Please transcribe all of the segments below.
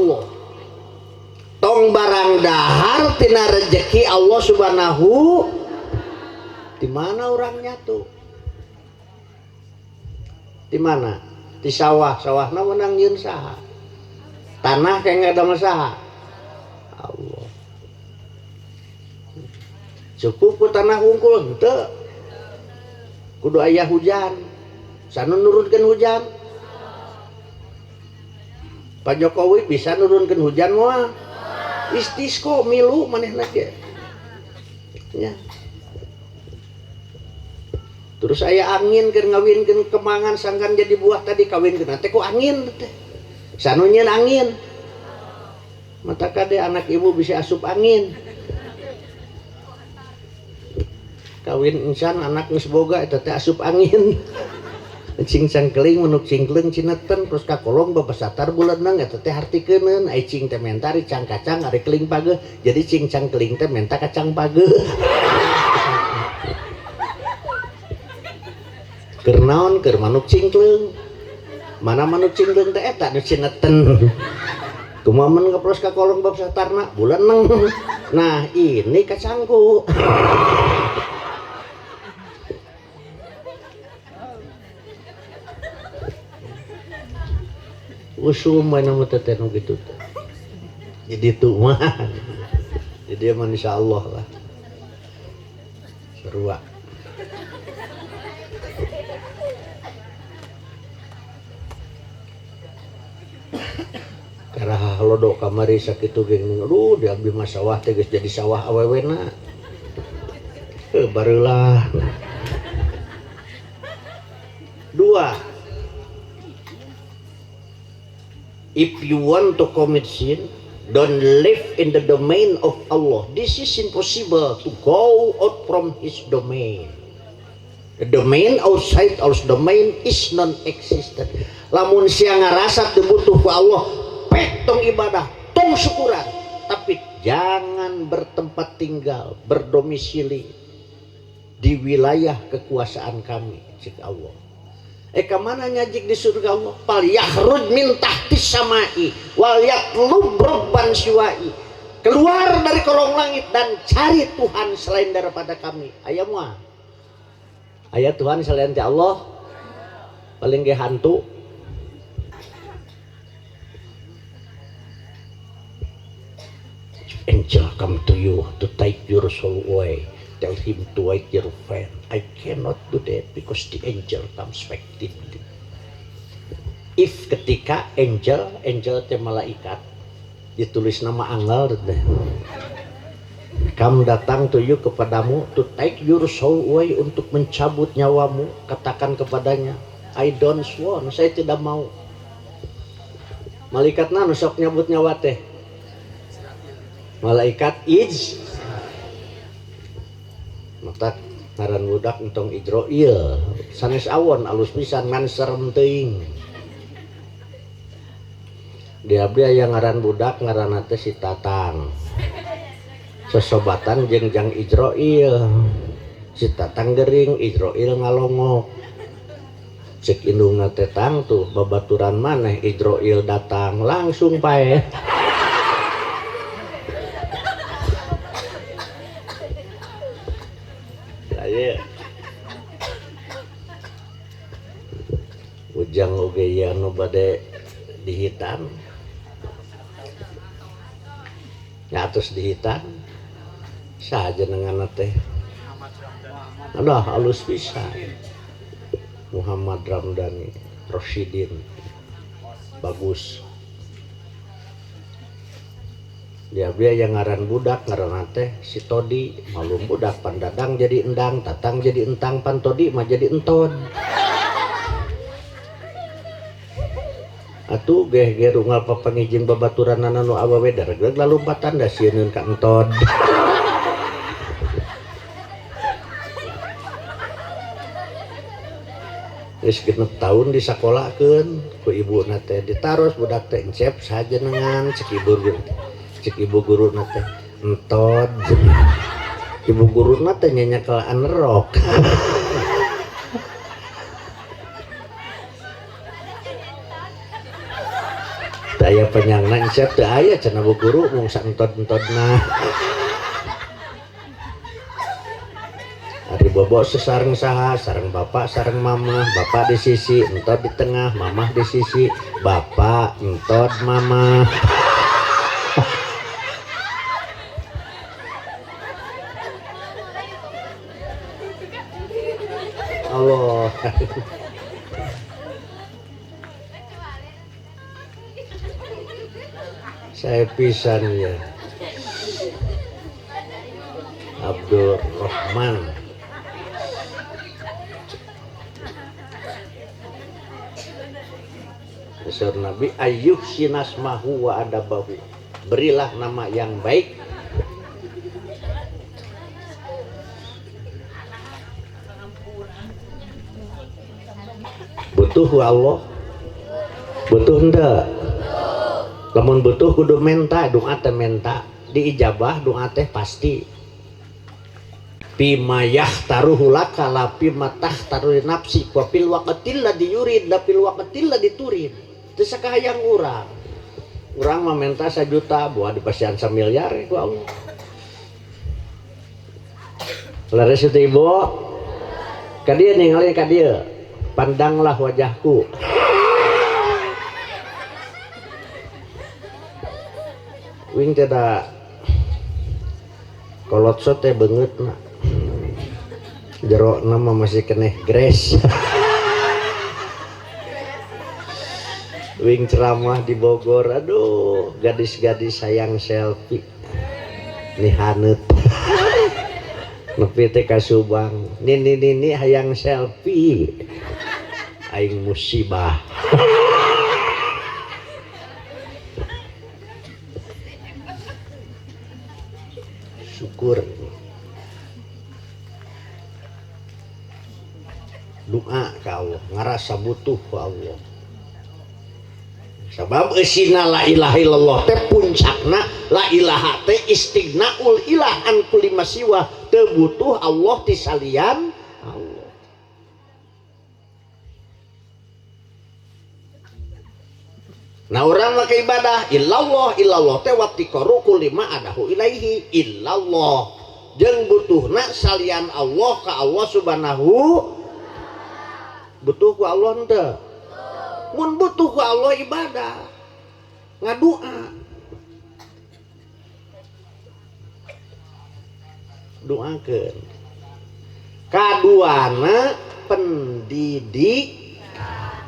Allah. Tong barang dahar tina rezeki Allah subhanahu. Di mana orangnya tuh? Di mana? Di sawah, sawahna menang yeun saha? Tanah kayak nggak ada masalah. Allah. Cukup ku tanah hungkul henteu. Kudu aya hujan. Sana nurunkeun hujan. Pak Jokowi bisa nurunkeun hujan moal. Istisqo milu manehna ge. Ya. Terus aya angin keur ngawinkeun kemangan sangkan jadi buah tadi kawinkeun teh ku angin teh. Sanunya angin. Mata kade anak ibu bisa asup angin. Kawin insan anak geus boga eta teh asup angin. Cing cangkeling menuk cingkleung cineten terus ka kolong babasatar buleunang eta teh hartikeun ai cing teh mentari cang kacang ari keling pageuh jadi cing cangkeling teh menta kacang pageuh. Keur naon keur manuk cingkleung. Mana manuk cingkleung teh eta nu cineten. Kumaha men ngepros ka kolong bab satarna buleunang. Nah, ini kacangku. Usum mana mah teh nu kitu teh. Jadi tuh mah. Jadi mah insyaallah lah. Sarua. Karaha lodo kamari sakitu geng aduh di abdi mah sawah teh geus jadi sawah awewena. Barulah. 2. If you want to commit sin, don't live in the domain of Allah. This is impossible to go out from His domain. The domain outside Allah's domain is non-existent. Lamun sia ngarasa teu butuh ku Allah, pek tong ibadah, tong syukuran, tapi jangan bertempat tinggal, berdomisili di wilayah kekuasaan kami, cik Allah. Kamana nyajik di surga Allah? Fal yakhruj min tahtis samai wal yatlub rabban siwai. Keluar dari kolong langit dan cari Tuhan selain daripada kami. Aya moal. Aya Tuhan selain Allah. Paling ge hantu. Angel come to you to take your soul away. Tell him to wait your friend. I cannot do that because the angel comes back deeply. If ketika angel teh malaikat ditulis nama angel teh. Kam datang to you kepadamu to take your soul away untuk mencabut nyawamu, katakan kepadanya, I don't want, saya tidak mau. Malaikatna nu sok nyabut nyawa teh. Malaikat Iz. Mata ngaran budak entong Ijroil sanes awon alus pisan ngan serem teuing. Di abdi aya ngaran budak ngaranna teh si Tatang. Sosobatan jeung Jang Ijroil. Si Tatang gering, Ijroil ngalongok. Cek indungna teh tang tuh babaturan maneh Ijroil datang langsung pae. Ujang oge ya nu bade dihitan ngatos dihitan saja nenganna teh aduh halus pisan. Muhammad Ramdhani Rosyidin bagus dia yang ngaran budak ngaran teh si Todi malum budak pandadang jadi endang tatang jadi entang pan Todi mah jadi enton. Atuh geh rungal papangijing babaturanana nu awewe dareg lalu lompatan da sieun ka entod. Geus genep tahun disakolahkeun ku ibuna teh ditaros budak teh encep saja nengan cek ibu guruna teh entod. Ibu guruna teh nyanyakelaan rok. aya penyangna insep teu aya cenah bu guru mung saentod-entodna. Ari bobo sesareng saha, sareng bapak sareng mama, bapak di sisi, entod di tengah, mamah di sisi, bapak, entod, mama. Allah. Saya pisan ya. Abdul Rahman. Besar Nabi ayyuh sinasmahu wa adabahu. Berilah nama yang baik. Butuh Allah. Butuh hendak. Lamun butuh kudu menta, doa teh menta. Diijabah doa teh pasti. Bima yahtaruhu laka la bima tahtaru nafsi wa fil waqtil ladzi yurid la fil waqtil ladzi turid. Teu sakahayang urang. Urang mah menta 1 juta, buah dipasihan 1 miliar ku Allah. Laras itu ibu. Ka dieu ningali ka dieu. Pandanglah wajahku. Wing tidak kolot sote banget nak jero nama masih keneh gres. Wing ceramah di Bogor, aduh gadis-gadis sayang selfie nih hanet nepi teh ka Subang nini hayang selfie aing musibah. Syukur doa ke Allah ngarasa butuh ke Allah sabab eusina la ilaha illallah teh puncakna la ilaha teh istignaul ilah an kulli masiwa teu butuh Allah ti salian Allah. Nah orang maka ibadah illallah teh watiqaru kulli ma adahu ilaihi illallah jeung butuhna salian Allah ka Allah subhanahu. Butuh ku Allah henteu. Mun butuh ku Allah ibadah ngadua doakeun. Kaduana pendidik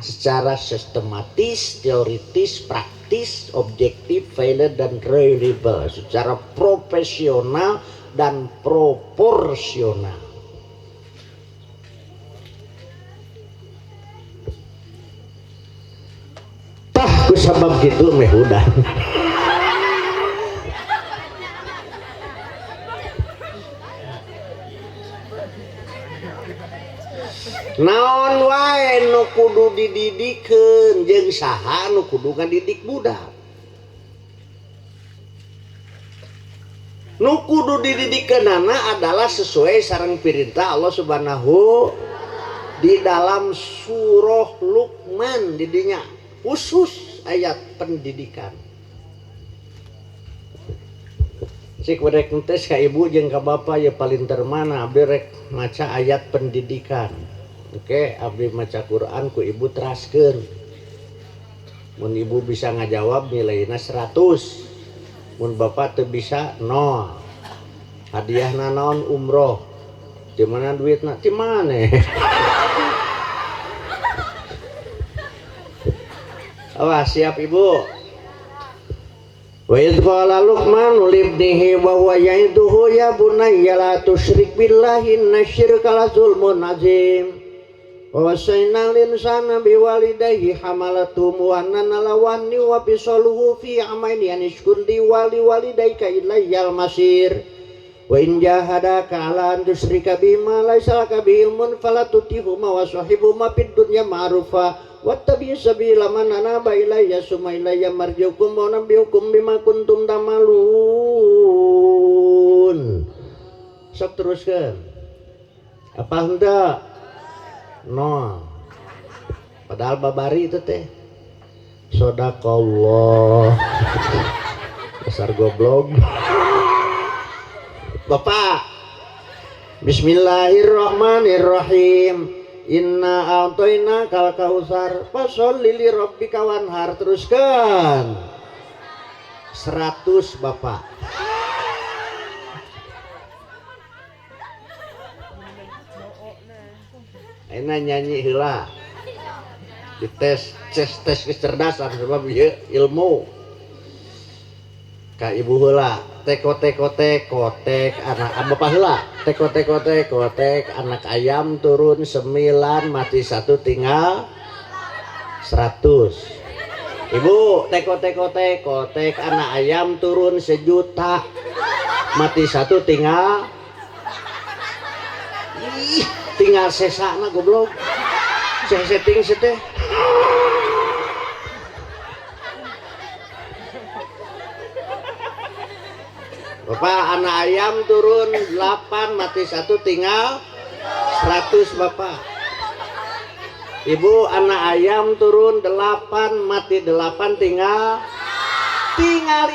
secara sistematis, teoritis, praktis, objektif, valid dan reliable, secara profesional dan proporsional. Tah ku sabab gitu meh udah. Naon wae nu kudu dididikeun jeung saha nu kudu ngadidik budak. Nu kudu dididikeunana adalah sesuai sareng perintah Allah Subhanahu di dalam surah Luqman di dinya khusus ayat pendidikan. Sik wedek entes ka ibu jeung ka bapa ya paling termana abdi rek maca ayat pendidikan. Oke, abdi maca Quran ku ibu teraskeun. Mun ibu bisa ngajawab nilainya 100. Mun bapak teu bisa 0. Hadiahna naon umroh. Di mana duitna? Di mana? Awas siap ibu. Wa idh qala Luqman libnihi wa huwa ya'iduhu ya bunayya la tusyrik billahi innasyirka la zulmun azim. Wa wasainal insana biwalidayhi hamalatuhum wahanan ala wahni wa bisaluhu fi amaini anishkur li walidayka ilayyal masir. Wa in jahadaka ala an tusyrika bima laysa laka bihi ilmun fala tutihuma wa sahibhuma fid dunya ma'rufa wattabi' sabila man anaba ilayya summa ilayya marji'ukum wa nabbi'ukum bima kuntum ta'malun. Sok teruskeun. Apa hendak? No. Padahal babari itu teh Sodakallah. Dasar goblok. Bapak, Bismillahirrahmanirrahim. Inna a'toina kal kausar fasholli li rabbika wanhar. Teruskan 100 Bapak. Aina nyanyi heula dites tes kecerdasan sebab ieu ilmu ka ibu heula teko tek anak bapak heula teko anak ayam turun 9 mati 1 tinggal 100. Ibu teko anak ayam turun 1 juta mati 1 tinggal tinggal sesana goblok. Saya setting teh. Bapak, anak ayam turun 8 mati 1 tinggal 100 Bapak. Ibu, anak ayam turun 8 mati 8 tinggal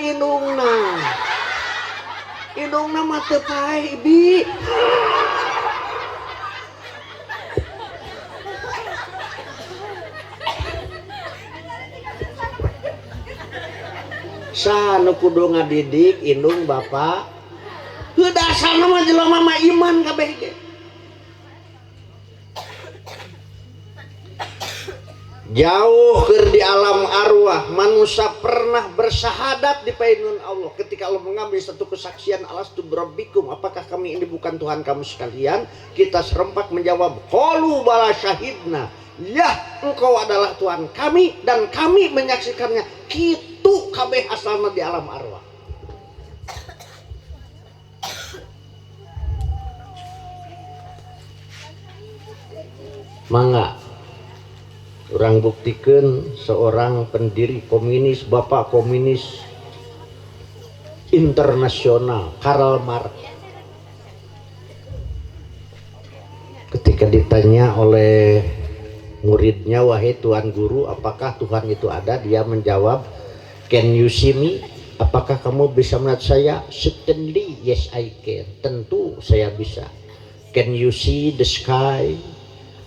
indungna mah teu paeh Bi. Sanu kudu ngadidik indung Bapak. Heuh dasarna mah jelema mah iman kabeh ge. Jauh keur di alam arwah manusia pernah bersahadat di painun Allah ketika Allah mengambil satu kesaksian alastu birabbikum, apakah kami ini bukan Tuhan kamu sekalian? Kita serempak menjawab qalu bala syahidna, ya engkau adalah Tuhan kami dan kami menyaksikannya. Kitu kabeh asalna di alam arwah. Mangga orang buktikan seorang pendiri komunis, bapak komunis internasional Karl Marx, ketika ditanya oleh muridnya, wahai Tuan Guru, apakah Tuhan itu ada? Dia menjawab, can you see me? Apakah kamu bisa melihat saya? Certainly, yes I can. Tentu saya bisa. Can you see the sky?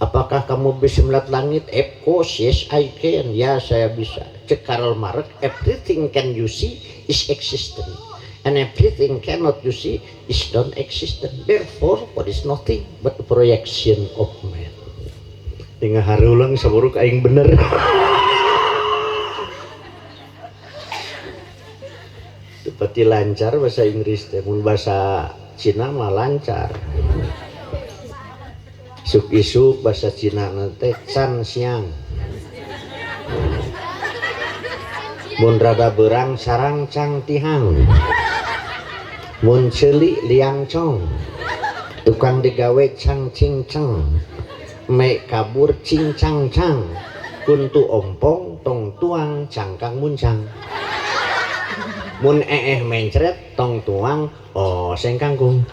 Apakah kamu bisa melihat langit? Of course, yes I can. Ya, saya bisa. Cek Karl Marx, everything can you see is existent, and everything cannot you see is non-existent. Therefore, what is nothing but the projection of man. Tinggal harulang saburuk aing bener. Seperti lancar bahasa Inggris, mun bahasa Cina mah lancar. Suk-isuk bahasa Cina nanti can siang. Mun rada berang sarang cang tihang. Mun ceuli liang cong. Tukang digawe cang cing ceng. Me kabur cing cang cang. Kuntu ompong tong tuang cangkang muncang. Mun mencret tong tuang seng kangkung.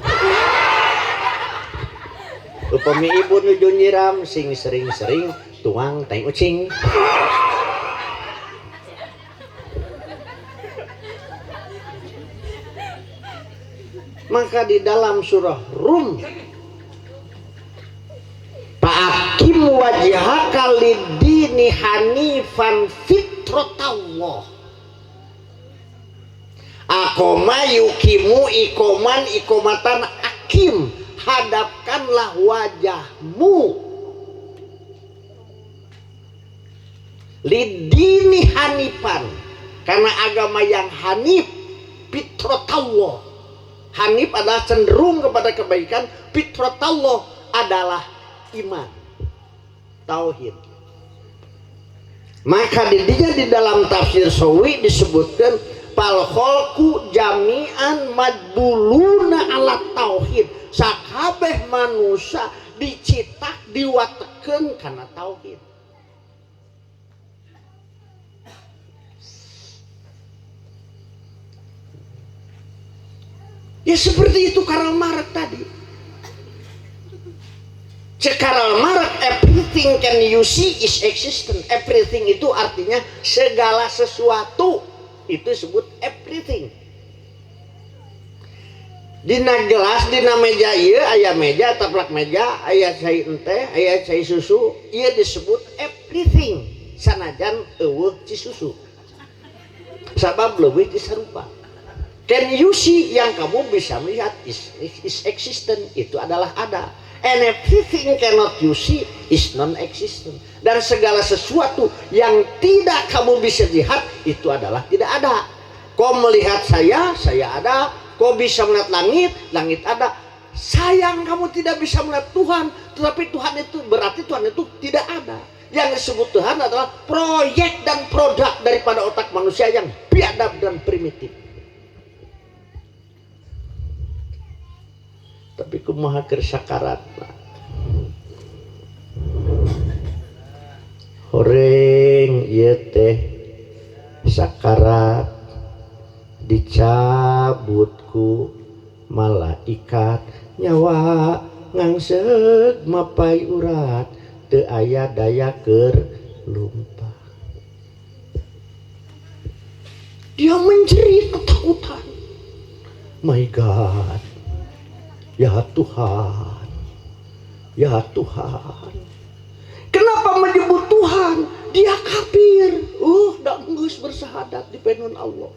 Upami ibu nuju nyiram sing sering-sering tuang teng ucing. Maka di dalam surah Rum, Fa'akim wajhaka lid-dini hanifan fitratallah. Akoma yukimu ikoman ikomatan akim. Hadapkanlah wajahmu lidini hanifan, karena agama yang hanif, fitratallah. Hanif adalah cenderung kepada kebaikan, fitratallah adalah iman, tauhid. Maka di dalam tafsir Sawi disebutkan fal khalqu jami'an madbuluna ala tauhid. Sakabeh manusia dicitak diwatekeun karena tauhid. Ya seperti itu Karl Marx tadi. Karl Marx, everything can you see is existent. Everything itu artinya segala sesuatu, itu disebut everything. Dina gelas, dina meja ieu aya meja, taplak meja, aya cai teh, aya cai susu, ieu disebut everything. Sanajan eueuh ci susu. Sabab leuwih ti sarupa. Can you see, yang kamu bisa melihat is existent, itu adalah ada. And everything cannot you see is non-existent. Dan segala sesuatu yang tidak kamu bisa lihat itu adalah tidak ada. Kau melihat saya ada. Kau bisa melihat langit, langit ada. Sayang kamu tidak bisa melihat Tuhan, tetapi Tuhan itu berarti Tuhan itu tidak ada. Yang disebut Tuhan adalah proyek dan produk daripada otak manusia yang biadab dan primitif. Tapi kumaha keur sakaratna. Horeng ieu teh sakarat dicabut ku malaikat, nyawa ngangseg mapai urat, teu aya daya keur lumpah. Dia menjerit ketakutan. My God. Ya Tuhan, ya Tuhan, kenapa menyebut Tuhan? Dia kafir. Da geus bersahadat di penun Allah.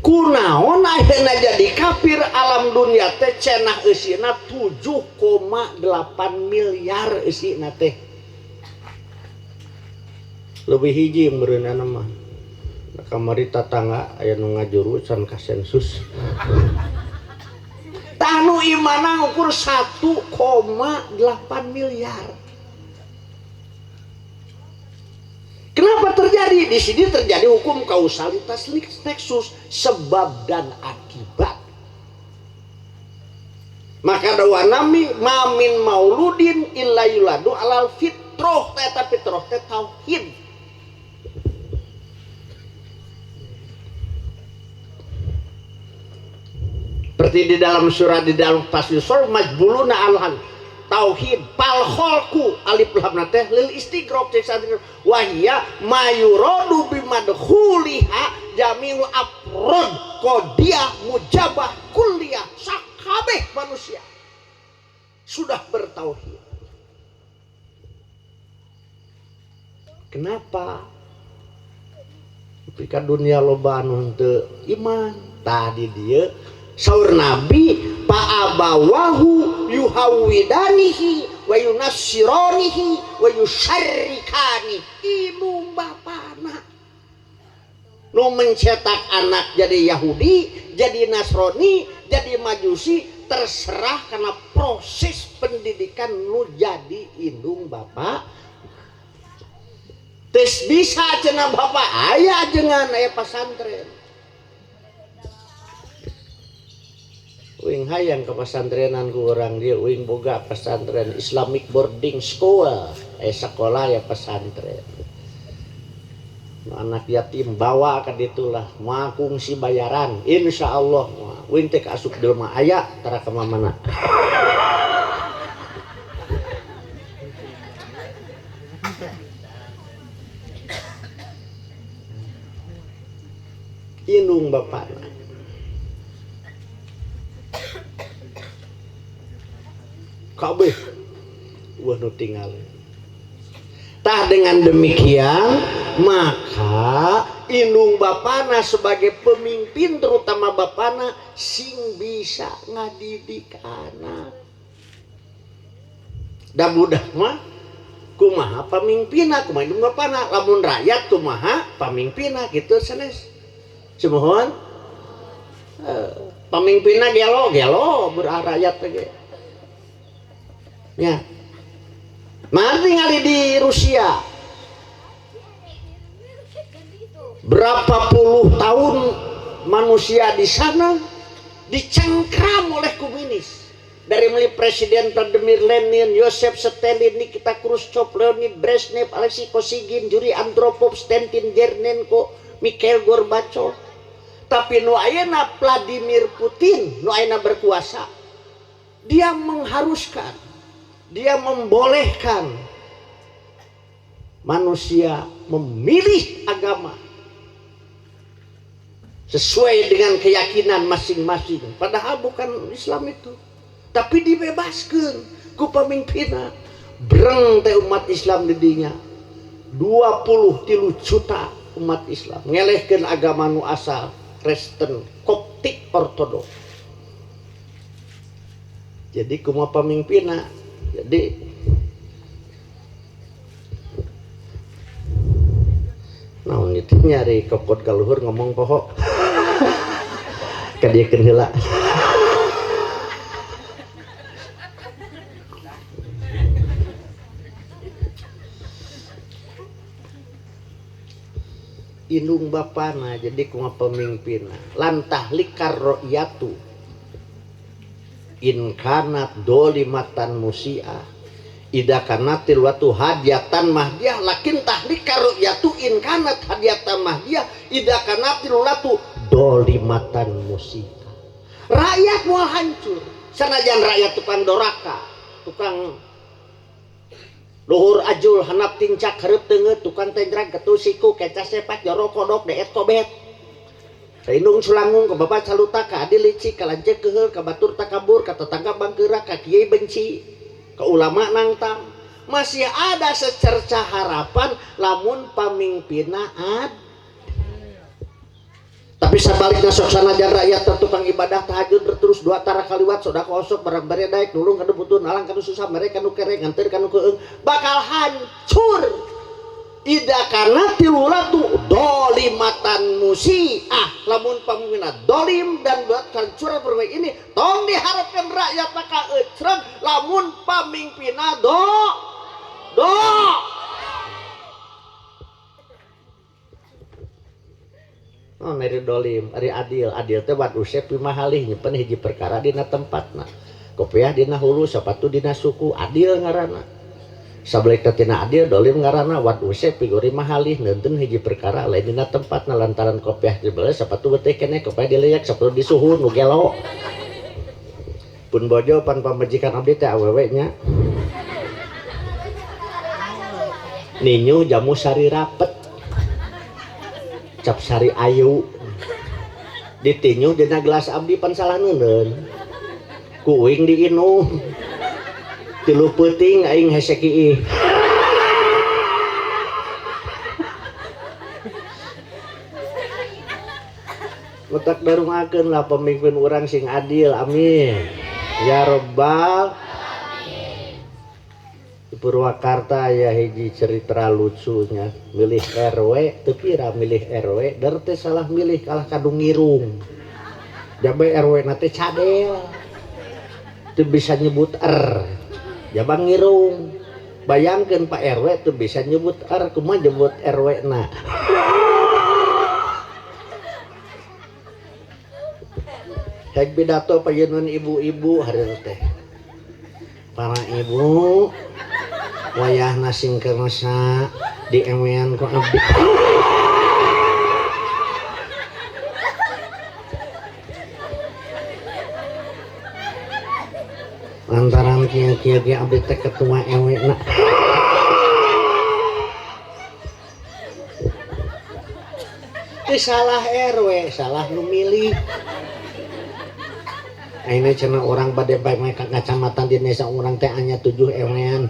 Kunaon ayeuna jadi kafir, alam dunia teh cenah eusina 7,8 miliar eusina teh. Leuwih hiji meureunana mah. Kamari tatangga aya nu ngajurusan ka sensus. Tanu imana ngukur 1,8 miliar. Kenapa terjadi? Di sini terjadi hukum kausalitas nexus, sebab dan akibat. Maka dawa nami mamin mauludin illa yuladu alal fitroh, tapi fitroh teh tauhid. Seperti di dalam surah, di dalam pasal majbuluna alhan tauhid pal kholku alif lam teh lil istighraq wahia mayuradu bimadkhuliha jamiul afrod qodiyah mujabah kulliyah, sakabeh manusia sudah bertauhid. Kenapa? Ketika dunia loba anu teu iman, tadi dia saur Nabi pa'abawahu yuhawidanihi wa yunassiranihi wa yusyarrikani, ibu bapana nu mencetak anak jadi Yahudi, jadi Nasrani, jadi Majusi, terserah karena proses pendidikan nu jadi indung bapak. Tes bisa cenah bapak aya jengan aya pesantren. Uing hayang ke pesantrenan ku orang dia, uing boga pesantren Islamic boarding school, sekolah ya pesantren. Anak yatim bawa ke ditulah, makung si bayaran, insya Allah. Uing teh asup jelema aya, tara kemana. Indung bapakna. Kabeh wah nu tinggal. Tah dengan demikian maka indung bapana sebagai pemimpin, terutama bapana sing bisa ngadidik anak. Da budak mah kumaha pamimpina, kumaha indung bapana, lamun rakyat kumaha pamimpina gitu sanes. Semohon pamimpina gelo berarakyat ge. Ya, mari ngali di Rusia berapa puluh tahun manusia di sana dicengkram oleh komunis, dari mulai Presiden Vladimir Lenin, Yosef Stalin, Nikita Khrushchev, Leonid Brezhnev, Alexei Kosygin, Yuri Andropov, Stentin Chernenko, Mikhail Gorbachev. Tapi nu ayeuna Vladimir Putin nu ayeuna berkuasa, Dia mengharuskan, dia membolehkan manusia memilih agama sesuai dengan keyakinan masing-masing. Padahal bukan Islam itu, tapi dibebaskan ku pamimpina. Bereng teh umat Islam didinya 23 juta umat Islam ngelehkeun agama nu asal Kristen Koptik Ortodoks. Jadi kumaha pamimpina, jadi naon itu nyari kokot kaluhur ngomong pohok kadiekeun heula. Indung bapana jadi kumaha pemimpinna lantah likar ro'yatu in kanat dolimatan musiah ida kanatil watu hadiatan mahdiyah lakin tahlikar ro'yatu in kanat hadiatan mahdiyah ida kanatil watu dolimatan musiah. Rakyat mau hancur sanajan rakyat tukang doraka, tukang luhur ajul hanap tincak hareup teungeut tukang tenjrag ketu siku keca sepak jorok kodok deet kobet saindung sulangung ke bapak caluta ka adi licik ka lanceuk keheul ka batur takabur ka tetangga bangkeura ka kiai benci ka ulama nangtang. Masih ada secerca harapan lamun pamimpinna ad. Tapi sabalikna sok sanajan rakyat tukang ibadah tahajud berterus 2 tara kaliwat sodako osok barang baredaek nulung kanu butuh nalang kanu susah mereka kanu kereng nganter kanu keung bakal hancur. Ida kana tilulatu dolimatan musiah lamun pamimpinna dolim dan buat hancuran berbaik ini tong diharapkan rakyat maka ecreng lamun pamimpinna do oh nari dolim, ari adil teh wat usep pimahalih nyimpen hiji perkara dina tempatna. Kopiah dina hulu, sepatu dina suku, adil ngaranna. Sabalik tina adil dolim ngaranna wat usep pigori mahalih neuteun hiji perkara lain dina tempatna lantaran kopiah dibeli sepatu beteh keneh kopiah dileyak sepatu disuhun nu gelo. Pun bojo pan pamajikan abdi teh awewe nya. Ninyu jamu sari rapet. Cap sari ayu ditinyu dina gelas abdi pan salah neuneun kuing diinum 3 peuting aing hese kieu utak darungakeun lah pemimpin urang sing adil amin ya robbal. Di Purwakarta ya hiji cerita lucunya milih RW tepira milih RW darte salah milih kalah kadung ngirung jabe RW nate cadel teu bisa nyebut jabang ngirung bayangkeun Pak RW teu bisa nyebut kumaha nyebut RW na hek pidato payeun ibu-ibu hari teh para ibu wayah nasing kerasa di emean ku abdi lantaran kieu-kieu ge abdi teh ketua ewe na teu salah RW salah nu milih. Ini cenah orang bade baik mereka kacamatan di desa orang teh anya 7 ewean.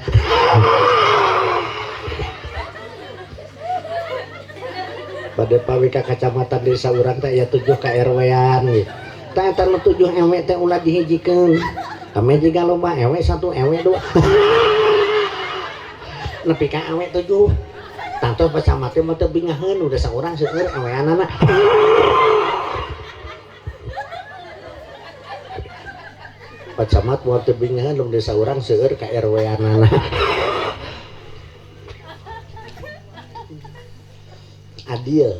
Bade pawi ka kacamatan di desa orang teh aya 7 ka RW-an gitu. Tah eta nu 7 ewe teh ulah dihijikeun. Kami jiga loba ewe 1 ewe 2. Nepi ka ewe 7. Tanto kacamatan mah teu bingaheun udah saurang seueur eweanana. Pak Camat mau tebingan dong desa orang seueur ka RW anana. Adil.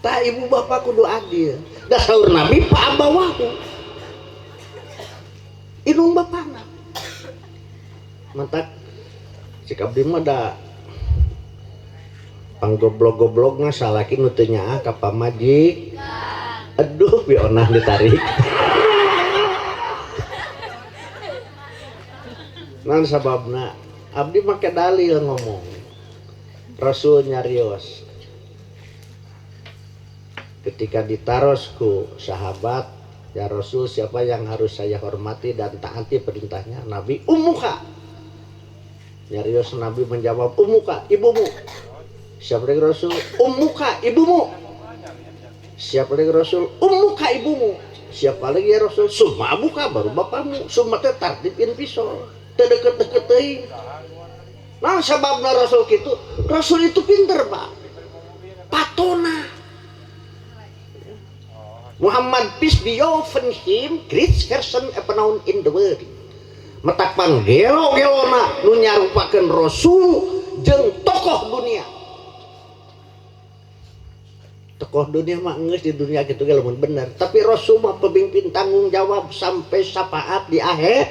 Tak ibu bapak kudu adil. Da saur Nabi pa abawahu. Inung bapana. Mantak cik abdi mah da panggoblog-goblogna salaki nu teu nyaah ka pamajik. Aduh pionah ditarik. Nan sababna abdi make dalil ngomong Rasul nyarios ketika ditarosku sahabat, ya Rasul, siapa yang harus saya hormati dan taati perintahnya? Nabi, ummuka. Nyarios Nabi menjawab, ummuka, ibumu. Siapa lagi Rasul? Ummuka, ibumu. Siapa lagi Rasul? Ummuka, ibumu. Siapa lagi ya Rasul? Summa abuka, baru bapakmu. Summa teh tartibin pisau. Teu deket-deket teuing. Nah sababna Rasul gitu. Rasul itu pinter, Pak. Patona. Muhammad peace be upon him, great person ever known in the world. Metak panggelo-gelona nu nyarupakeun Rasul jeung tokoh dunia. Tokoh dunia mah geus di dunia kitu ge lamun bener, tapi Rasul mah pemimpin tanggung jawab sampai syafaat di akhir.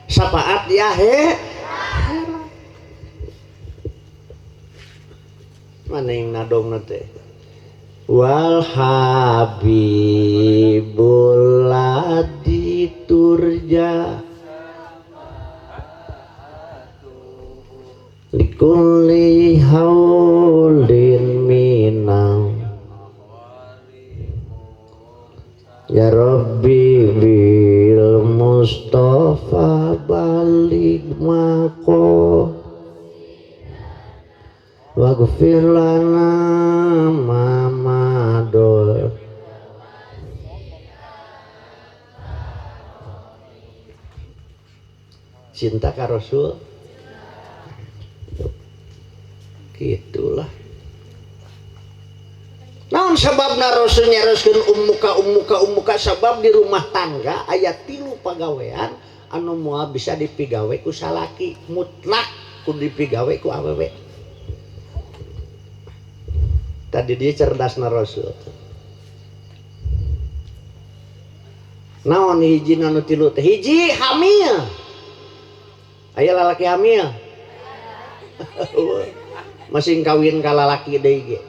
Syafaat di akhir. Mana yang nadong teh? Wal habibul ladzi turja likulli haulin minang ya Rabbi bil Mustafa balik mako waghfir lana mamadol. Cinta ka Rasul gitulah. Naon sababna Rasul nyaroskeun ummuka sabab di rumah tangga aya 3 pagawean anu moal bisa dipigawe ku salaki mutlak kudu dipigawe ku awewe. Tadi dia cerdasna Rasul. Naon hiji anu tilu teh? Hiji hamil. Aya lalaki hamil. Masing kawin ka lalaki deui ge.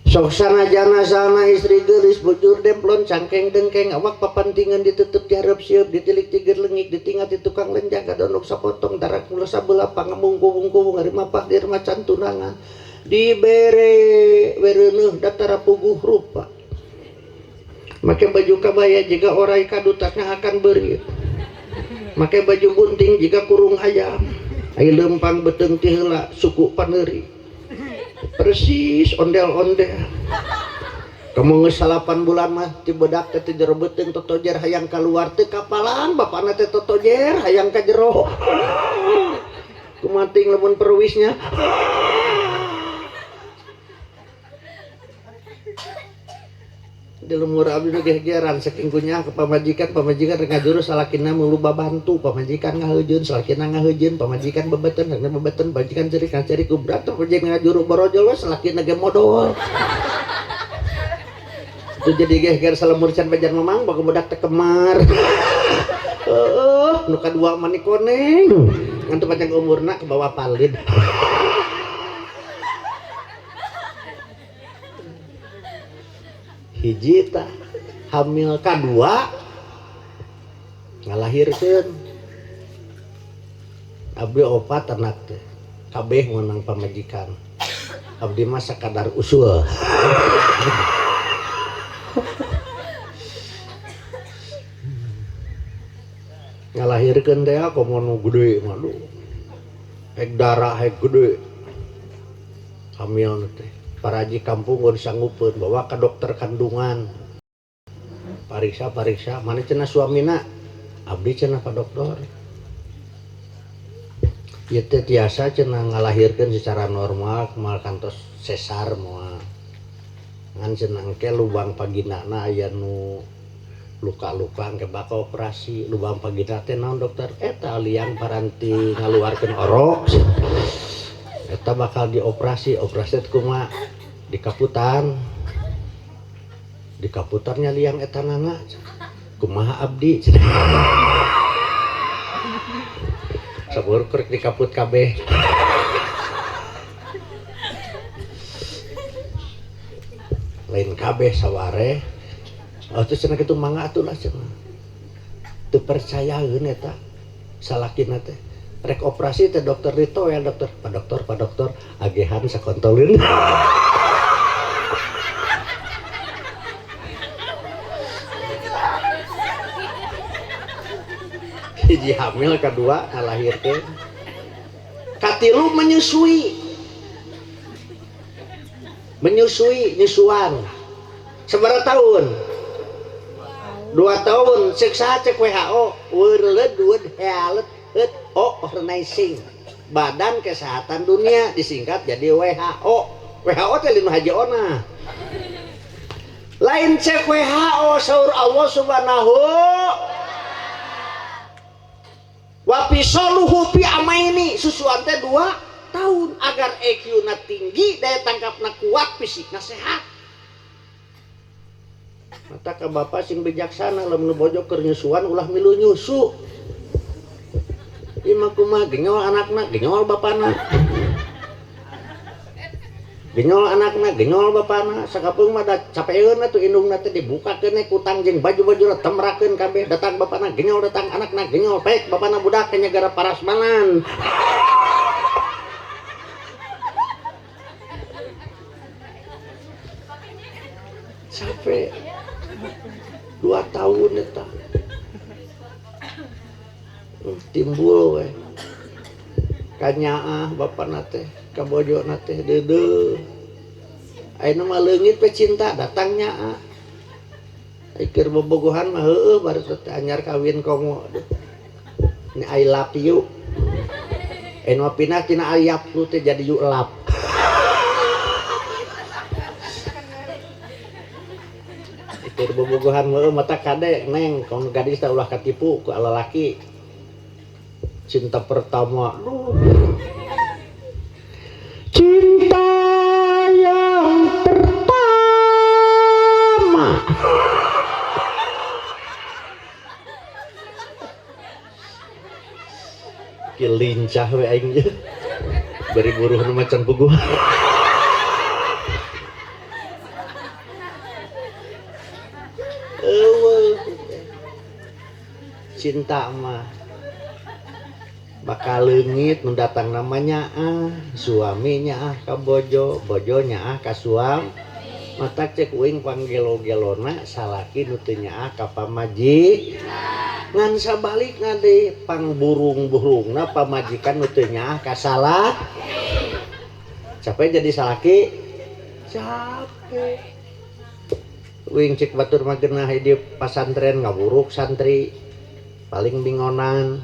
Sok sanajana sana istri geulis bujur demplon cangkeng dengkeng awak papantingan ditutup dihareup sieup ditilik tiger leungik ditinggal di tukang lenjang kadonok sapotong darak mula sabeula pangamungku-ungku ngari mapah di rumah can tunangan dibere wereuneuh datara puguh rupa make baju kabaya jika orai kadutakna akan beuri make baju bunting jika kurung hayam ai lempang beteung ti heula suku paneuri persis ondel-ondel. Kamu geus 8 bulan mah ti bedak teh jero beuteung totojer hayang kaluar teu kapalan bapana teh totojer hayang ka jero. Kumating lamun perwisnya. Di lumur abdi nu gegeran saking kunyah ke pamajikan rek ngajuru salakina mulu babantu pamajikan ngaheujeun salakina ngaheujeun pamajikan bebeten sakna bebeten pamajikan cerik ngacari kubrat pamajikan ngajuru borojol we salakina ge modal. Itu jadi geger salemur can pajar mamang baga budak teh kemar. Nu kadua mani koneng ngantu panjang umurna ke bawah palid. Hiji tah hamil kadua ngalahirkeun abdi 4 anak teh kabeh meunang pamajikan abdi mah sakadar usul. Ngalahirkeun teh komo nu gede mah lu hek darah hek gede hamil teh paraji kampung gak disanggupeun bawa ke dokter kandungan pariksa mana cenah suamina abdi cenah pak dokter ieu teh tiasa cenah ngalahirkeun secara normal kumaha kantos sesar moal ngan cenah engke lubang paginana aya nu luka-luka engke bakal operasi lubang pagina teh naon dokter eta liang paranti ngaluarkeun orok eta bakal dioperasi teh kumaha di kaputannya liang etanana kumaha abdi sabur krek dikaput kabeh kabeh saware. Terus cenah kitu mangga atuh lah cenah. Teu percayaeun eta salakina teh. Rek operasi teh dokter Rito ya dokter. Pak dokter agehan sakontoleun. Hiji hamil, kedua ngalahirkeun. Katilu nyusuan. Sabaraha tahun? 2 tahun. Cek WHO World Health Organization, Badan Kesehatan Dunia, disingkat jadi WHO. WHO teh linu hajiona. Lain cek WHO saur Allah Subhanahu wa fisoluhu fi amaini, susuan teh 2 tahun agar EQ-na tinggi, daya tangkapna kuat, fisikna sehat. Mata ka bapak sing bijaksana lamun bojo keur nyusuan ulah milu nyusu. Ieu mah kumaha genyol anakna, genyol bapana. Genyol anakna, genyol bapana. Sakapeung mah da capeun atuh indungna teh dibukakeun kutang jeung baju-bajuna temrakeun kabeh. Datang bapana genyol, datang anakna genyol. Pek bapana budak ke negara parasmanan. Sampai 2 tahun eta timbul we kanyaah bapana teh ka bojona teh deudeuh ayeuna mah leungit pe cinta datang nyaah keur bobogohan mah heueuh bari teh anyar kawin komo ini I love you anu pindah tina I love you teh jadi you love. Keur bobogohan meueuh mata kade neng kalau gadis teh ulah katipu ku lalaki. Cinta pertama, cinta yang pertama. Ki lincah we aing ge. Bari buruh nu macan puguh. Cinta mah bakal leungit nu datang namanya suaminya ka bojo, bojonya ka suami. Mata cek uing panggelo-gelona salaki nu teu nyaah ka pamaji. Ngan sabalikna deui pangburung-burungna pamajikan nu teu nyaah ka salaki. Capek jadi salaki? Capek. Uing cek batur mah geunah di pasantren ngaburuk santri paling bingonan.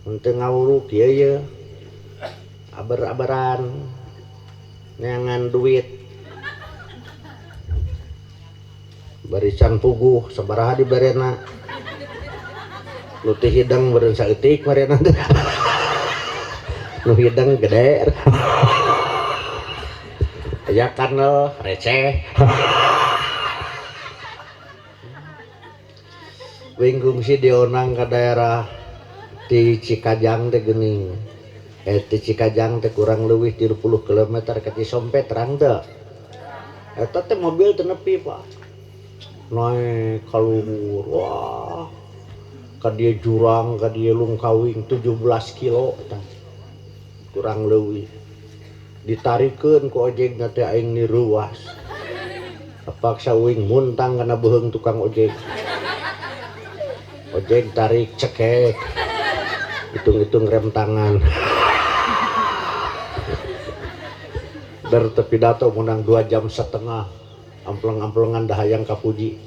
Untuk ngawuruk ya aber-aberan neangan duit barisan puguh sabaraha dibarena nu teh hidang beureun saeutik marena nu hidang gede aya kanel receh winggung si dionang ka daerah di Cikajang teh geuning di Cikajang teh kurang leuwih 30 km ka Cisompe terang teu eta teh mobil teu nepi Pak naik ka luhur wah ka dieu jurang ka dieu lungkawing 17 kilo eta kurang leuwih ditarikeun ku ojegna teh aing niruwas terpaksa uing muntang kana beuheung tukang ojek tarik cekek hitung-hitung rem tangan dari tepi dato menang 2,5 jam ampleng-amplengan dahayang kapuji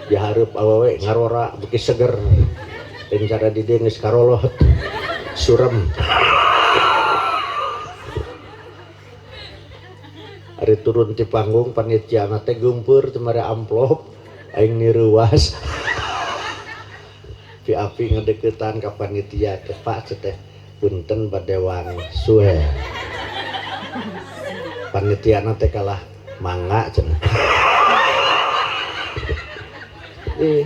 dihareup awewe ngarora beuki seger dan cara di dieu geus karolot surem ari turun ti panggung panitiana teh geumpeur teu mere amplop aing niruwas api ngedeketan ka panitia teh Pak teh punten bade wangi suwe panitiana teh kalah mangga cenah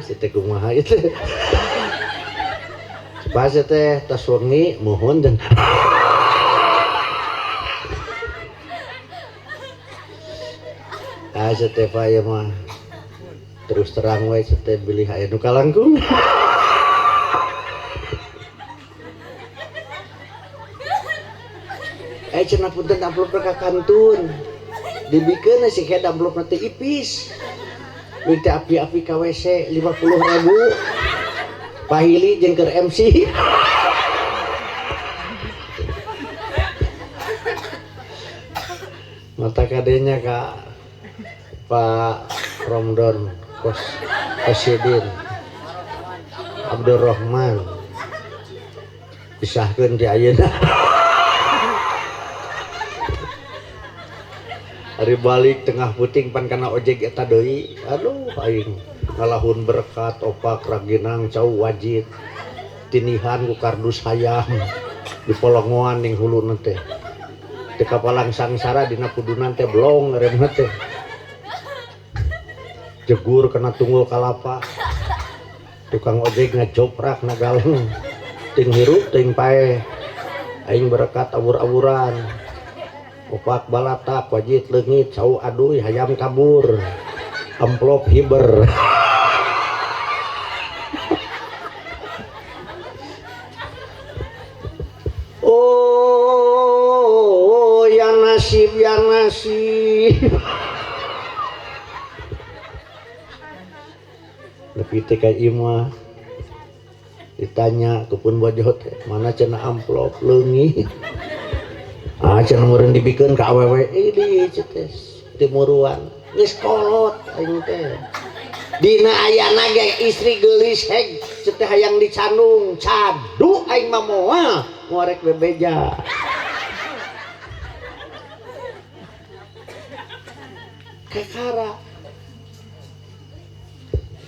teh kumaha ieu teh pas teh tas wengi mohon dan Setepa ya mah terus terang wae setep bilih aya nu kalangkung. Cenah punten amplop ka kantun dibikeun si ke amplop nanti ipis minta api-api ka WC 50.000 pahili jeung keur MC. Mata kadenya Kak Pak Romdon Kosidin Abdurrahman pisahkeun di ayeuna. Hari balik tengah puting pan kana ojek eta deui. Aduh aing ngalahun berkat opak raginang cau wajib tinihan ku kardus hayam di polongoan ning huluna teh. Teu kapalang sangsara dina kudunan teh blong ngaremna teh. Jegur kena tunggul kalapa. Tukang ojek ngajoprak nagaleng. Ting hirup ting pae. Aing berkat awur-awuran. Opak balatak wajib leungit cau aduh hayam kabur. Amplop hiber. Oh ya nasib ya nasib. Lebih teka imah ditanya kepun bojot mana cenah amplop leungit. Cenah meureun dibikeun ka awewe di cetes timuruan geus kolot aing teh. Dina ayana ge istri geulis heg cenah hayang dicandung cadu aing mah moal ngorek bebeja. Kakara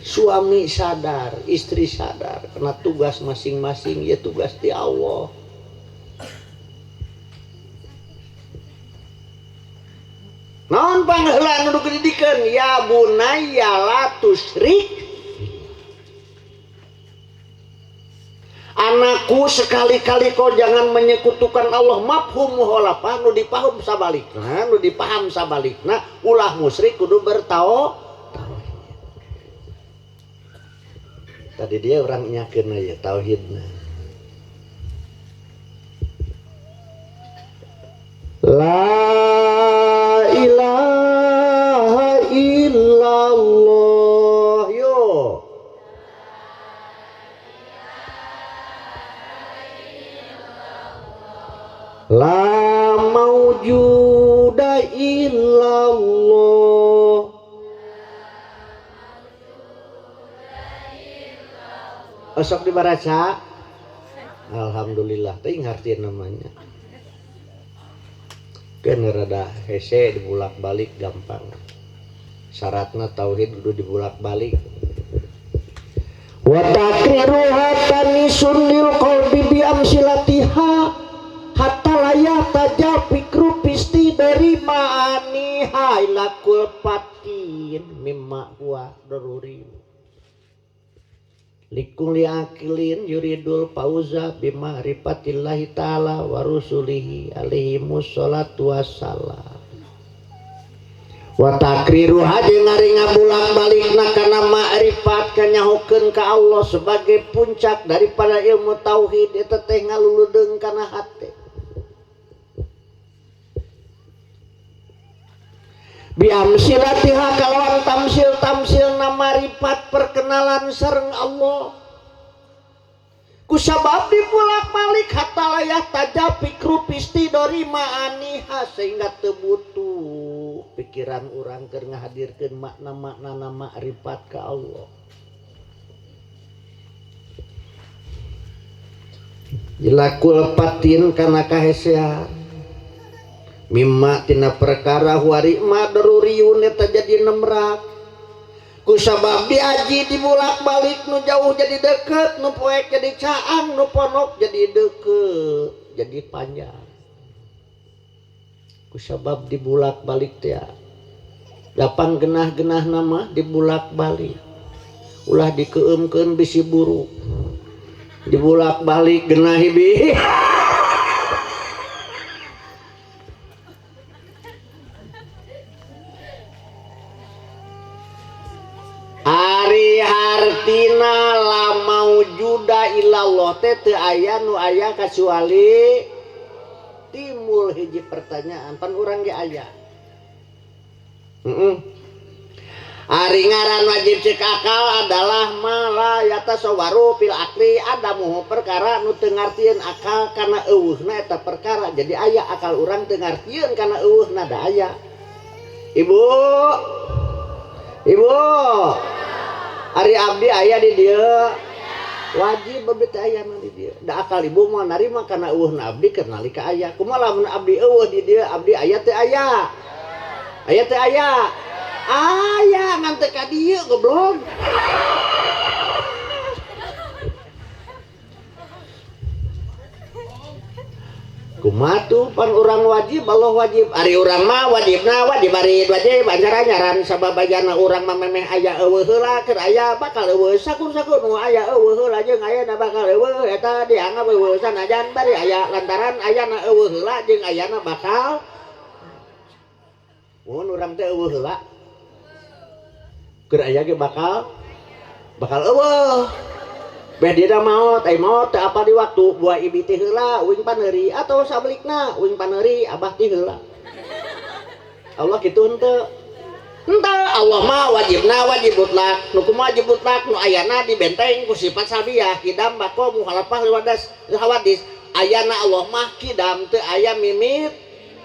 suami sadar, istri sadar karena tugas masing-masing ya tugas di Allah. Naon panggeulan nu didikeun ya bunayya la tusyrik. Anakku sekali-kali kau jangan menyekutukan Allah. Mafhum mukhalafah nu dipaham sabalikna ulah musyrik kudu bertauhid. Tadi dia orang nyakeun aya tauhidna. La ilaha illallah yo. La maujuda illallah. Osok dibaraca. Alhamdulillah teh ngartieun namanya. Kan rada hese dibulak-balik gampang. Syaratna tauhid kudu dibulak-balik. Wa takriruha tanisun lil qalbi bi amsilatiha hatta layata fikru pisti dari ma'ani hailakul patin mimma huwa daruri. Likung liakilin yuridul pauza bima'rifatillahi ta'ala wa rusulihi alaihimus salatu wassalam. Wa takriru hadi ngaringa bulang balikna kana ma'rifat kanyahokeun ka Allah sebagai puncak daripada ilmu tauhid eta teh ngaluludeung kana hate. Biamsilatiha kalawan tamsil ma'rifat perkenalan sareng Allah. Kusabab dibulak-balik hatta layah taja fikru pisti dari ma'aniha sehingga teu butuh pikiran urang keur ngahadirkeun makna-makna ma'rifat ka Allah. Jilakul patin kana kahesean mimma tina perkara huari ma daruriyun eta jadi nemrak. Kusabab diaji dibulak-balik nu jauh jadi deket, nu poek jadi caang, nu ponok jadi deket, jadi panjang. Kusabab dibulak-balik teh dapan genah-genah nama dibulak-balik. Ulah dikeumkeun bisi buruk. Dibulak-balik genah hibi. ilallah teh teu aya nu aya kecuali timbul hiji pertanyaan pan urang ge aya. Ari ngaran wajib cek akal adalah malayata sawaru fil akli adamu perkara nu teu ngartieun akal kana eueuhna eta perkara. Jadi aya akal urang teu ngartieun kana eueuhna da aya. Ibu ari abdi aya di dieu wajib babet aya di dieu. Da akal ibu moal narima kana eueuhna abdi keur nalika aya. Kumaha lamun abdi eueuh di dieu abdi aya teu aya? Aya teu aya? Aya ngan teu ka dieu goblok. Kumaha tuh pan urang wajib Allah wajib. Ari urang mah wajibna wajib ari wajib anjaran sababajana urang mah memeh aya eueuh heula keur aya bakal eueuh sakur-sakur nu aya eueuh heula jeung ayana bakal eueuh eta dianggap eueuh sanajan bari aya lantaran ayana eueuh heula jeung ayana bakal mun urang teh eueuh heula keur aya ge bakal eueuh. Beh dina maot, maot teu apa di waktu buah ibi teh heula uing paneuri atau sabelikna uing paneuri abah teh heula. Allah kitu henteu. Henteu Allah mah wajibna wajib mutlak. Nu kumaha wajib mutlak nu ayana dibenteng ku sifat sabiah kidam bako muhalafah liwadas hawadis. Ayana Allah mah kidam teu aya mimit.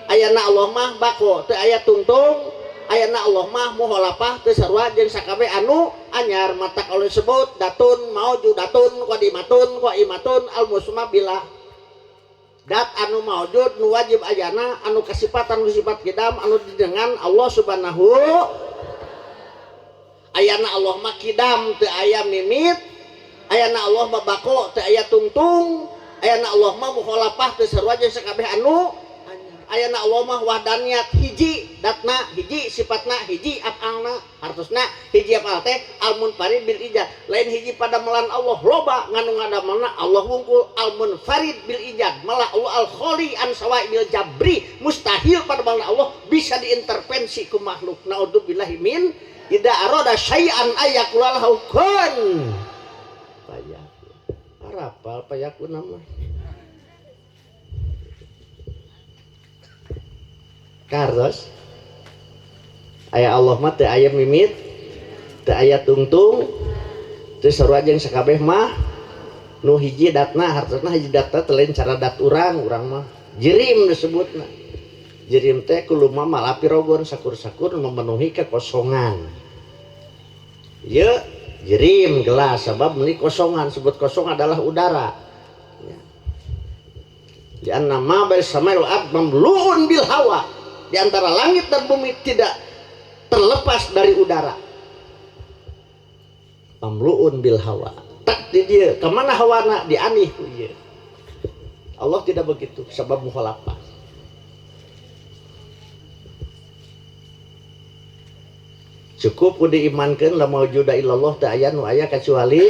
Ayana Allah mah bako teu aya tungtung. Ayana Allah mah muhalafah teu sarua jeung sakabeh anu anyar mata kalau disebut datun maujudatun qadimatun qaimatun al musma billah dat anu maujud nu wajib ayana anu kasifatan sifat kidam anu didengan Allah subhanahu. Ayana Allah mah kidam teu aya mimit. Ayana Allah mah bako teu aya tungtung. Ayana Allah mah muhalafah teu sarua jeung sakabeh anu ayana Allah mah wahdaniyat hiji datna hiji sifatna hiji afalna hartosna hiji afal teh al munfarid bil ijad lain hiji pada melan Allah loba nganu ngadamelna Allah wungkul al munfarid bil ijad malah Allah al kholi an sawa'i bil jabri mustahil pada melan Allah bisa diintervensi ku makhluk naudzubillahi min ida arada syai'an ayakulahu kun payakun arapal payakun nama karos aya Allah mah teu aya mimit teu aya tungtung teu sarua jeung sakabeh mah nu hiji datna hartosna hiji datna teu lain cara dat urang mah jirim disebutna. Jirim teh kudu mah malapirogon sakur-sakur memenuhi kekosongan. Ieu jirim gelas sabab meuli kosongan sebut kosong adalah udara. Di anna ma bil samail ab mamluun bil hawa. Di antara langit dan bumi tidak terlepas dari udara. Mamluun bil hawa. Tak di dia, kemana hawana dianih ku ieu. Allah tidak begitu, sebab mukhalafah. Cukup ku diimankeun la maujuda illallah teu aya nu aya kecuali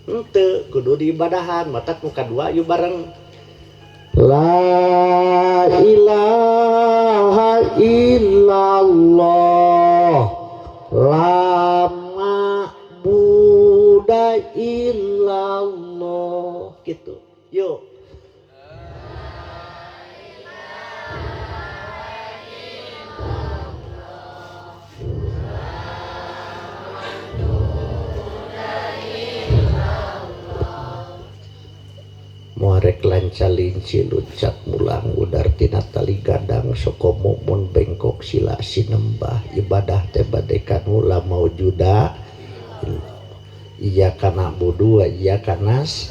henteu kudu diibadahan mata nu kadua ieu bareng la ilaha illallah la ma'buda illallah gitu. Yuk muarek lancalin cilucat mulang udar tina tali gadang sokomo mun bengkok sila sinembah ibadah teh badekan mula maujuda iya kana budu iya kanas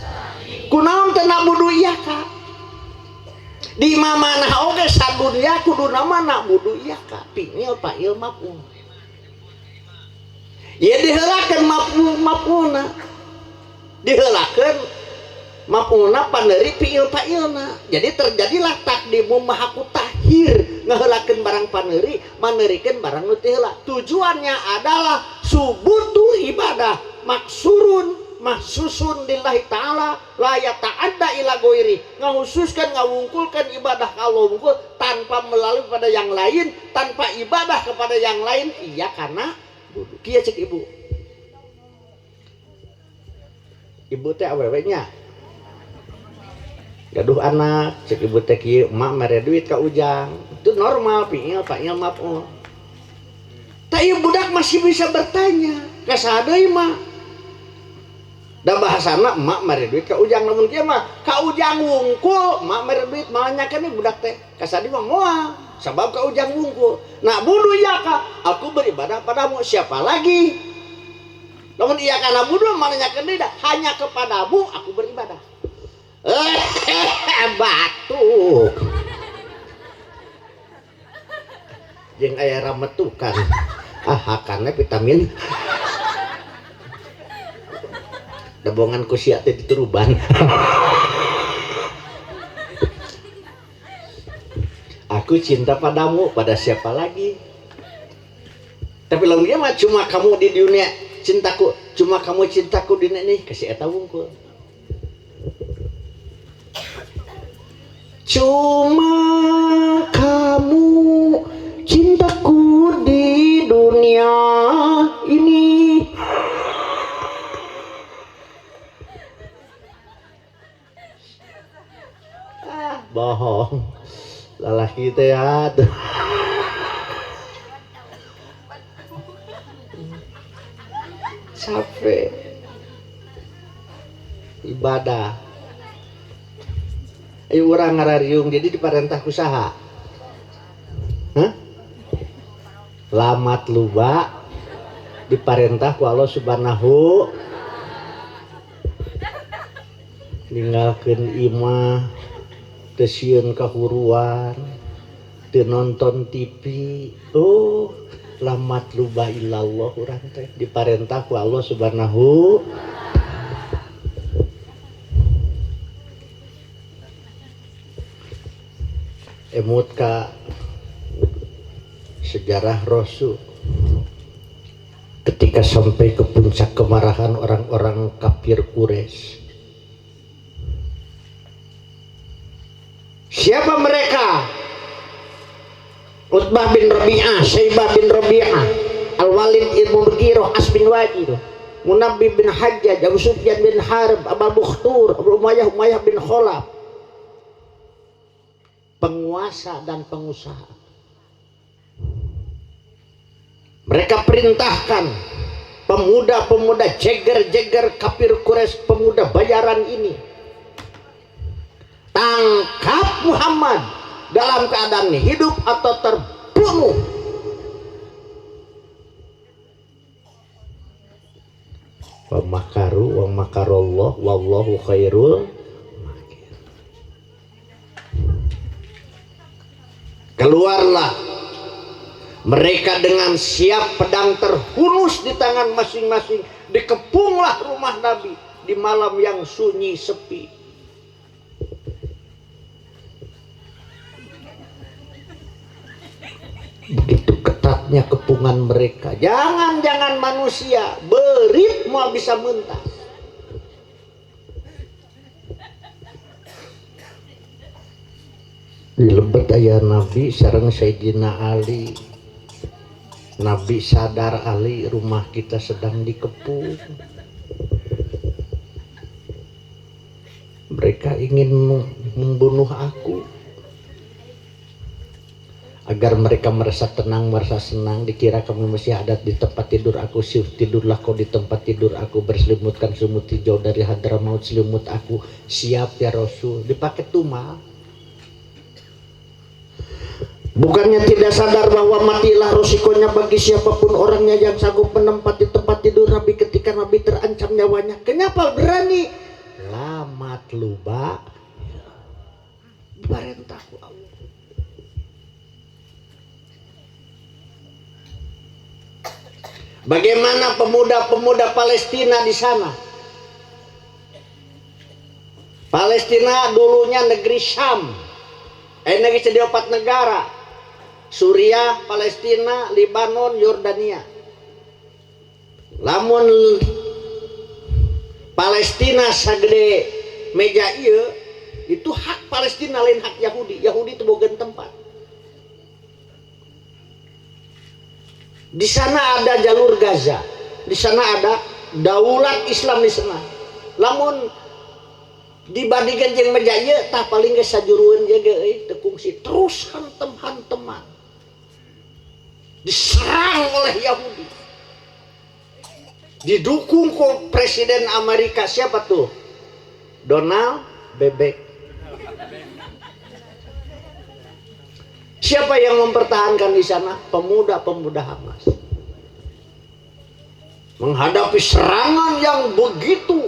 kunaon teh budu iya ka di mamana oge sadunya kudu nama nak budu iya ka pingil pail mapun ya diheulakeun mapuna diheulakeun mapuna paneuri piil pailna jadi terjadilah takdimu mahaku tahir ngeheulakeun barang paneuri maneurikeun barang nu teu heula tujuannya adalah subutu ibadah maksurun mahsusun lillahi ta'ala la yata'adda ila ghairi ngahususkan ngawungkulkan ibadah ka Allah wungkul tanpa melalui pada yang lain tanpa ibadah kepada yang lain iya karena kieu cek ibu ibu teh awewe nya gaduh anak cek ibu teh kieu emak mere duit ka ujang itu normal pingil pak nya maaf tapi budak masih bisa bertanya ka saha deui mah da bahasana emak mere duit ka ujang lamun kieu mah ka ujang wungkul emak mere duit malah nyakeun budak teh ka sadi mah moal sabab ka ujang wungkul nah budu ya ka aku beribadah padamu siapa lagi lamun iya kana budu malah nyakeun deui hanya kepadamu aku beribadah batuk jeung aya rametukan hakannya vitamin dabongan ku sia teh dituruban aku cinta padamu pada siapa lagi tapi lamun dia mah cuma kamu di dunia cintaku cuma kamu cintaku di dunia nih kasih eta wungkul cuma kamu cintaku di dunia ini bohong lalaki teh atuh capek ibadah ayo urang ngarariung jadi diparentah ku saha lamat luba diparentah ku Allah subhanahu ninggalkeun imah teu sieun kahuruan teu nonton TV oh lamat luba illallah urang teh diparentah ku Allah subhanahu emut ka sejarah Rasul ketika sampai ke puncak kemarahan orang-orang kafir Quraisy. Siapa mereka? Utbah bin Rabi'ah, Syaibah bin Rabi'ah, Al-Walid ibn Mughirah, As bin Wajid, Munabbi bin Hajjaj, Abu Sufyan bin Harb, Abu Bukhtur, Abu Umayyah bin Khalaf. Penguasa dan pengusaha. Mereka perintahkan pemuda-pemuda jeger-jeger kafir Quraisy, pemuda bayaran ini, tangkap Muhammad dalam keadaan hidup atau terbunuh. Wa makaru wa makarallah wallahu khairul makir. Keluarlah mereka dengan siap pedang terhunus di tangan masing-masing, dikepunglah rumah Nabi di malam yang sunyi sepi. Begitu ketatnya kepungan mereka. Jangan manusia, berit mau bisa mentas. Di lebet ayah Nabi sareng Sayyidina Ali. Nabi sadar Ali rumah kita sedang dikepung. Mereka ingin membunuh aku. Agar mereka merasa tenang, merasa senang, dikira kami masih ada di tempat tidur aku. Tidurlah kau di tempat tidur aku, berselimutkan selimut hijau dari Hadramaut, selimut aku siap ya Rasul. Dipakai tumal. Bukannya tidak sadar bahwa matilah resikonya bagi siapapun orangnya yang sanggup menempati tempat tidur Nabi ketika Nabi terancam nyawanya. Kenapa berani? Lamat luba barentahku Allah. Bagaimana pemuda-pemuda Palestina di sana? Palestina dulunya negeri Syam. Negeri jadi 4 negara. Suriah, Palestina, Libanon, Yordania. Lamun Palestina sagede meja ieu itu hak Palestina lain hak Yahudi. Yahudi itu bogan tempat. Di sana ada jalur Gaza. Di sana ada daulat Islam di sana. lamun dibandingkan jeung meja ieu tah paling geus sajurueun jaga teu kungsi terus hantem-hanteman diserang oleh Yahudi, didukung kok Presiden Amerika siapa tuh? Donald Bebek. Siapa yang mempertahankan di sana? Pemuda-pemuda Hamas. Menghadapi serangan yang begitu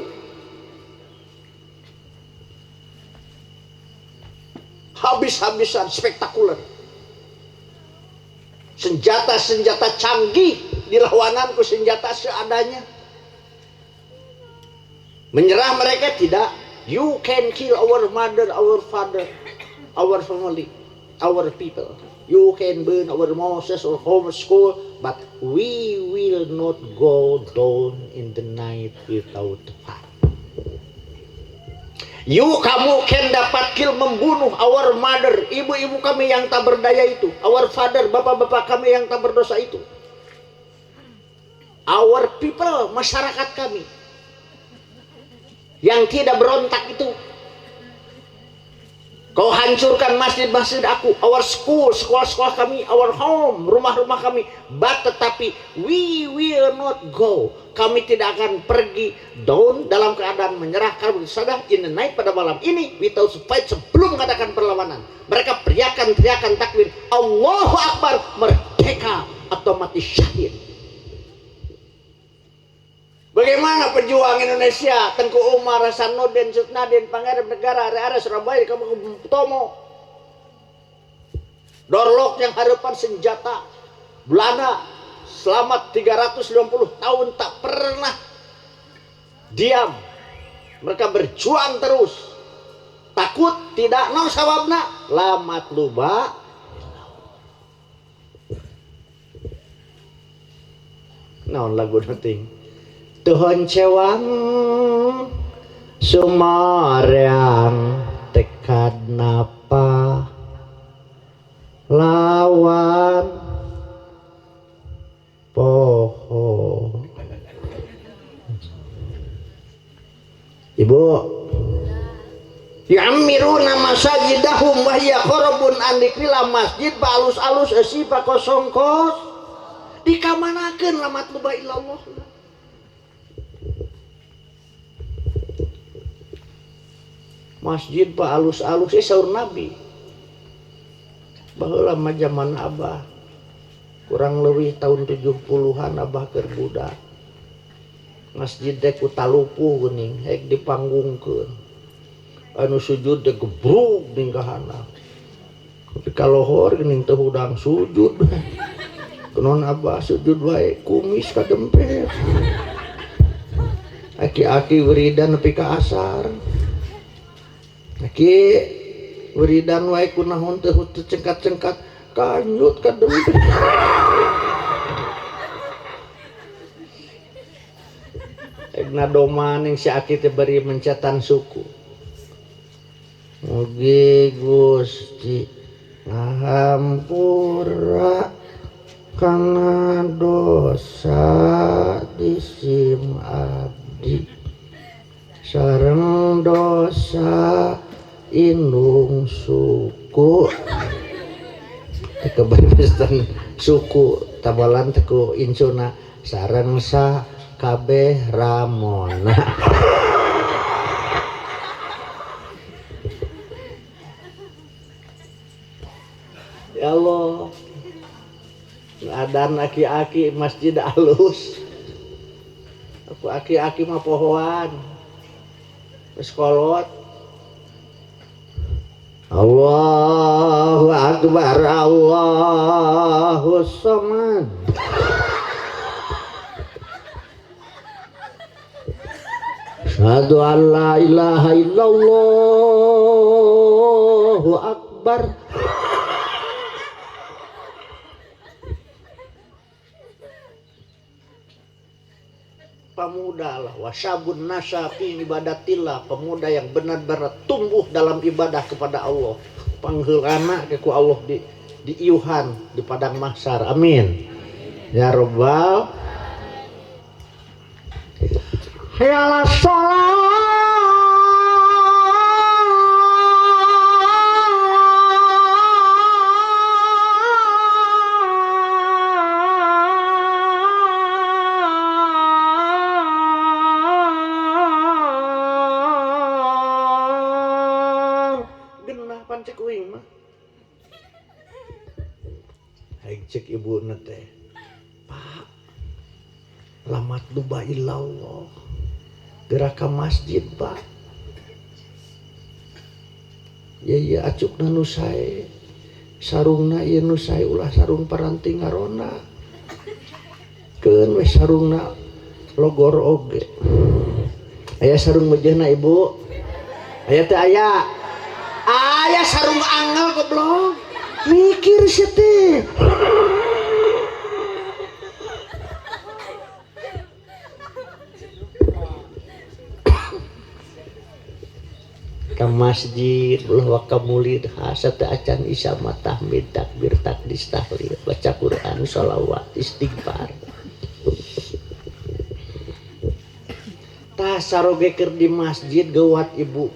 habis-habisan, spektakuler. Senjata-senjata canggih dilawanan ku senjata seadanya. Menyerah mereka tidak. You can kill our mother, our father, our family, our people. You can burn our mosques or home school, but we will not go down in the night without fight. Kamu can dapat kill, membunuh our mother, ibu-ibu kami yang tak berdaya itu, our father, bapak-bapak kami yang tak berdosa itu, our people, masyarakat kami yang tidak berontak itu. Kau hancurkan masjid-masjid aku, our school, sekolah-sekolah kami, our home, rumah-rumah kami, but tetapi we will not go. Kami tidak akan pergi down dalam keadaan menyerah. Kalau sadar in the night, pada malam ini without fight, sebelum mengadakan perlawanan. Mereka teriakan takbir, Allahu Akbar, merdeka atau mati syahid. Bagaimana pejuang Indonesia Tengku Umar, Hasanuddin, Sutnadin, Pangeran Negara, Area Surabaya, kamu Tomo, Dorlok yang harapan senjata Belanda selama 350 tahun tak pernah diam. Mereka berjuang terus. Takut tidak non sababna lamat luba. Naon lagu nanti. Tuhon cewang sumareang tekad napa lawan poho. Ibu, ya'miruna masajidahum wa hiya kharabun an dzikril masjid pa alus-alus esi pa kosong kos dikamanakeun lamat luba illallah. Masjid pak alus-alus saur Nabi baheula mah zaman Abah kurang lebih tahun 70-an Abah keur budak. Masjid teh ku talupuh geuning hek dipanggungkeun, anu sujud teh gebruk ningkahana, tapi kalohor geuning teh hudang sujud. Kunaon Abah sujud wae kumis kadempet, aki-aki wiridan nepi ka asar. Aki wiridan wae kunaon teh cengkat-cengkat kanyut kadempet. Egna domaning si aki teh bari mencatan suku. Mugi Gusti ngahampura kana dosa disim abdi sareng dosa indung suku. Kebebasan suku tabalan teku insuna sareng sa kabeh ramona. Ya Allah, adan aki-aki masjid alus, aku aki-aki mah pohoan sekolot. Allahu Akbar, Allahu Samad. Asyhadu an la ilaha illallah akbar. Pemuda lah wasabun nasya fi ibadatillah, pemuda yang benar-benar tumbuh dalam ibadah kepada Allah, pangheulana ku Allah di iuhan di padang mahsyar. Amin ya rabbal. Hayya 'alas shalah. cek uing mah. Aing cek ibu teh, Pak, lamat duba illallah, gerak ke masjid Pak. Ya acukna nu sae, sarungna ieu nu sae ulah sarung paranti ngarona. Keun we sarungna logor oge. Aya sarung mejehna ibu? Aya teh aya. Aya sarung angel goblok. Mikir sih teh. Ke masjid ulah wa kamulid hasata acan isya tahmid takbir takdis tahlil baca Quran sholawat istighfar tah saroge keur di masjid geuwat ibu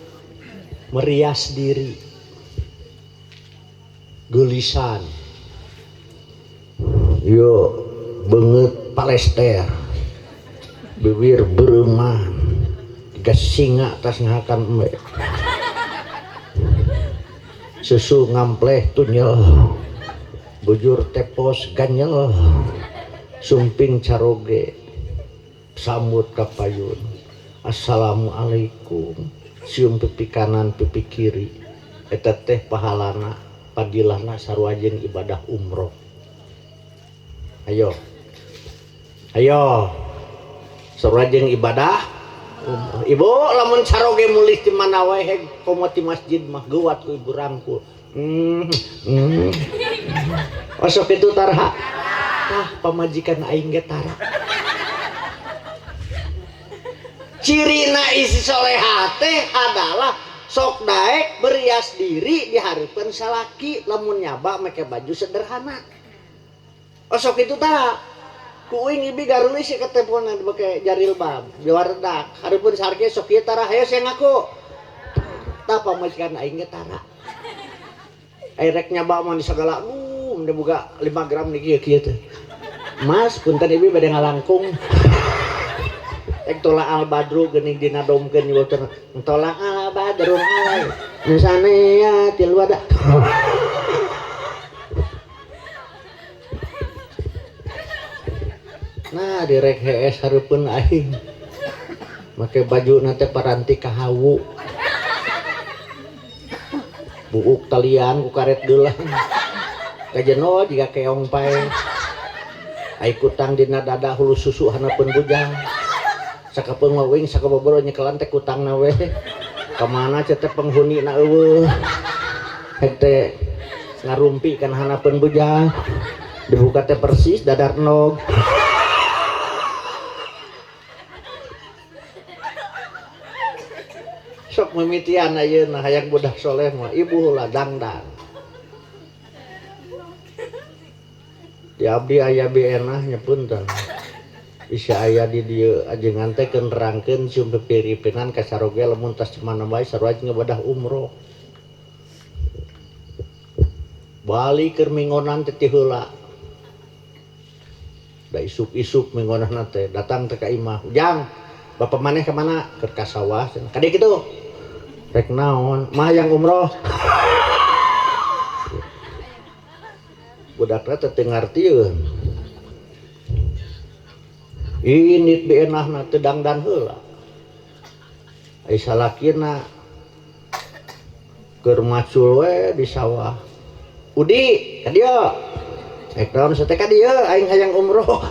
merias diri geulisan yo beungeut palester bibir beureman tiga singa tas ngahakan embe susu ngampleh tunyel bujur tepos ganyel sumping caroge sambut kapayun assalamualaikum sium pipi kanan pipi kiri eta teh pahalana padilahna sarua jeung ibadah umroh. Ayo sarua jeung ibadah ibu lamun caroge mulih di mana wae komo ti masjid mah geuwat ku ibu rangkul. Osok itu tarha. Pamajikan aing ge tara. Cirina isi soleha teh adalah sok daek berias diri di hareupeun salaki lamun nyaba make baju sederhana. Osok itu tara. Kuing ibi garulis si ketepona dibake jarilbab di waredak hareupeun sarke sok ieu tara hayo saya ngaku tah pamajikan aing ge tara rek nyaba mah di sagala da boga 5 gram di kieu teh Mas punten ibi bade ngalangkung ek tolak al badru geuning dina domkeun ieu tolak al badru alai misane ya til wada nah direk hees hareupeun aing make baju na teh paranti kahawu buuk talian ku karet geulang kajeno jiga keong pae ai kutang dina dada hulu susu hanapeun bujang sakapeung wawing sakaboboro nyekelan teh kutangna we kamana teh penghuni na eueuh hek teh ngarumpi kana hanapeun bujang dibuka teh persis dadar nog. Sok mimitian ayeuna hayang budak soleh mah ibu heula dangdang. Di abdi aya bienah nyepunten. Isi aya di dieu ajengan teh keur nerangkeun cium pipiripinan ka saroge lamun tas cemana bae sarua ngabadah umroh. Bali keur mingonan teh ti heula. Da isuk-isuk mingonana teh datang teh ka imah. Ujang, bapak maneh ke mana? Keur ka sawah. Kade kitu. Rek naon mah yang umroh budakna teh teu ngartieun ini bienahna teu dangdan heula ai salakina keur macul we di sawah udi ka dieu rek naon sateh ka dieu aing hayang umroh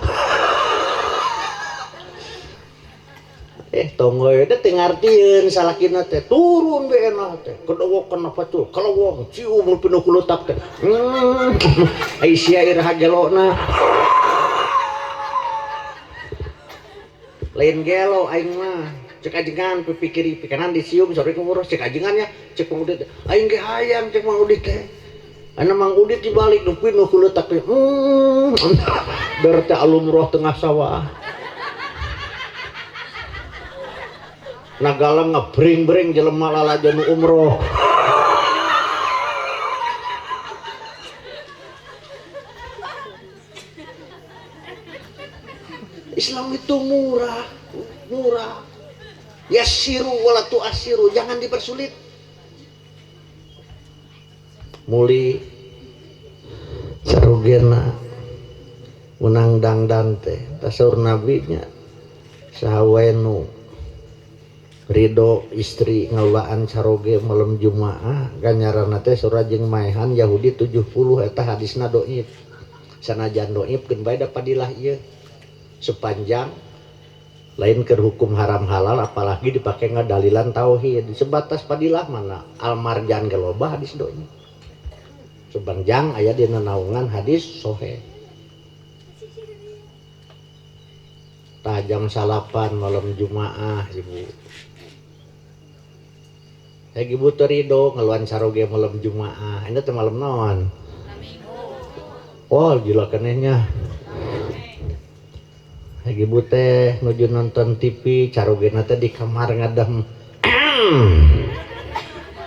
tonggoy teh teu ngartieun salakina teh turun we enah teh kedowokeun apa tuh kalawong cium nu pinu kulutak teh ai sia iraha gelona lain gelo aing mah cek ajengan pipi kiri pipi kanan disium sore ngurus cek ajengannya cek Mang Udit aing ge hayang cek Mang Udit teh ana Mang Udit dibalik nu pinu kulutak teh berarti alumroh tengah sawah nagalang ngebring-bring jelema lalajan umroh Islam itu murah yassiru wala tu'assiru jangan dipersulit muli sarugena menang dangdan teh tasawur nabinya sahawenu ridho istri ngaulaan saroge malam Jumaah ganyaranna teh surajeng maehan Yahudi 70 eta hadisna doib sanajan doib keun bae da padilah ieu sepanjang lain keur hukum haram halal apalagi dipake ngadalilan tauhid sebatas padilah mana almarjan ge loba hadis doib sepanjang aya dina naungan hadis sahih tah jam 8 malam Jumaah ibu ibu terido ngeluan saroge malam Jumaah ini teh malam naon oh gila kenehnya ibu teh nuju nonton TV caroge teh di kamar ngadem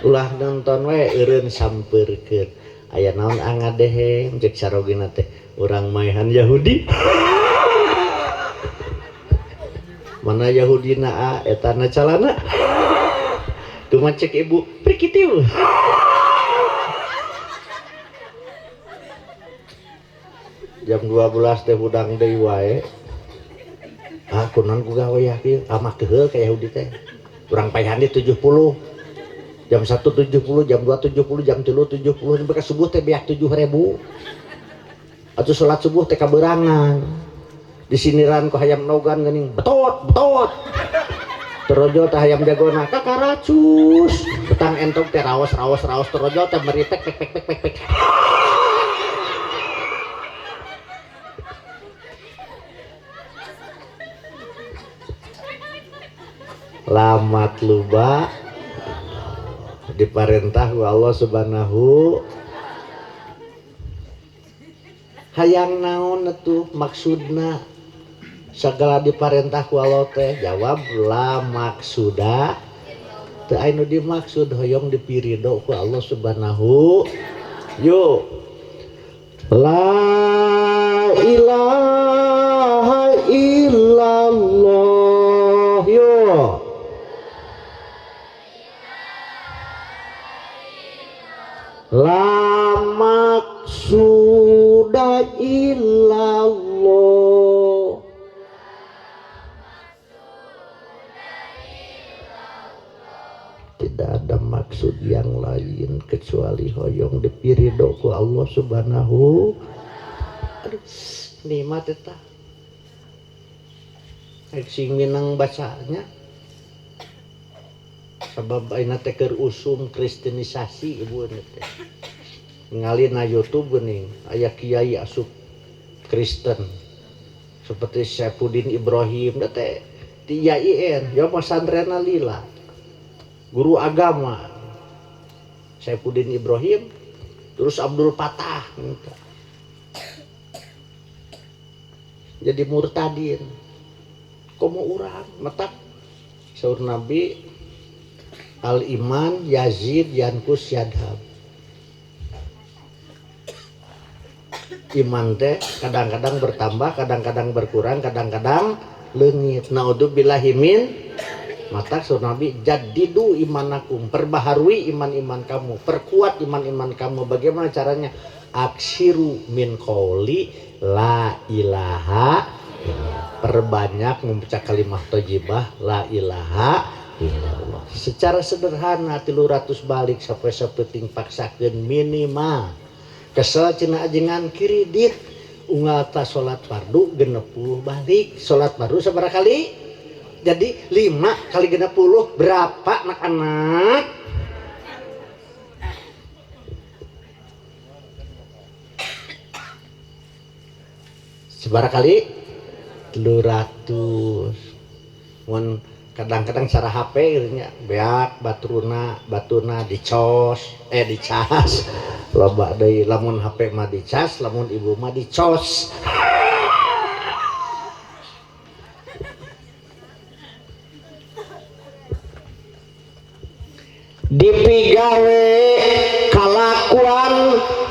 ulah nonton we eureun sampeurkeun aya naon angadehe cek caroge teh urang maehan Yahudi mana Yahudina eta na calana cuma cek ibu prikitiu jam 12 teh hudang deui wae kunaon ku gawe ya kieu mah teu ka Yahudi teh urang paehan di 70 jam 1 70 jam 2 70 jam 3 70 sampai ka subuh teh beak 7.000 atuh salat subuh teh kaberangan disiniran ku hayam nogan geuning betot terojo teh hayam jagona kakaracus petang entong teh raos terojo teh meripek pek lamat luba diparentah ku Allah subhanahu hayang naon atuh maksudna segala diparentah ku Allah teh jawab la maksuda teu anu dimaksud hoyong dipirido ku Allah subhanahu yuk la ilaha illallah yuk la maksuda illallah tidak ada maksud yang lain kecuali hoyong dipirido ku Allah subhanahu nikmat eta sing minang bacanya sabab ayeuna teh keur usum kristenisasi ibu teh ningali na YouTube geuning aya kiai asup Kristen seperti Saifuddin Ibrahim da teh ti IAIN ya pesantrenna lila guru agama Saifuddin Ibrahim terus Abdul Fatah jadi murtadin komo urang matak saur Nabi al iman yazid yankus yadhab iman teh kadang-kadang bertambah kadang-kadang berkurang kadang-kadang leungit naudzubillahi min mata saur Nabi jaddidu imanakum perbaharui iman-iman kamu perkuat iman-iman kamu bagaimana caranya aksiru min qauli la ilaha perbanyak membaca kalimat thayyibah la ilaha illallah secara sederhana 300 balik sampai sapeting paksakeun minimal kesel cenah ajengan kiridit unggal ta salat fardu 60 balik salat fardu sabaraha kali jadi 5 kali 60 berapa anak-anak sabaraha kali 300 mun kadang-kadang cara HP gitu nya beak batuna dicas loba deui lamun HP mah dicas lamun ibu mah dicos dipigawe kalakuan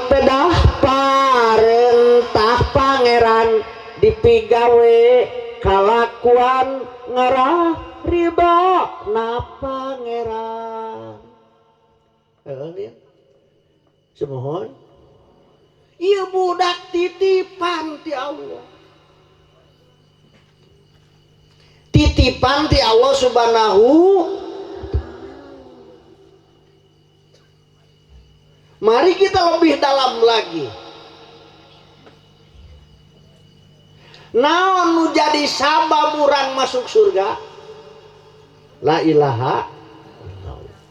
pedah parentah pangeran dipigawe kalakuan ngarah riba na pangeran lihat Semohon. Ieu budak titipan ti Allah. Titipan ti Allah Subhanahu. Mari kita lebih dalam lagi. Naon nu jadi sabab urang masuk surga? La ilaha illallah.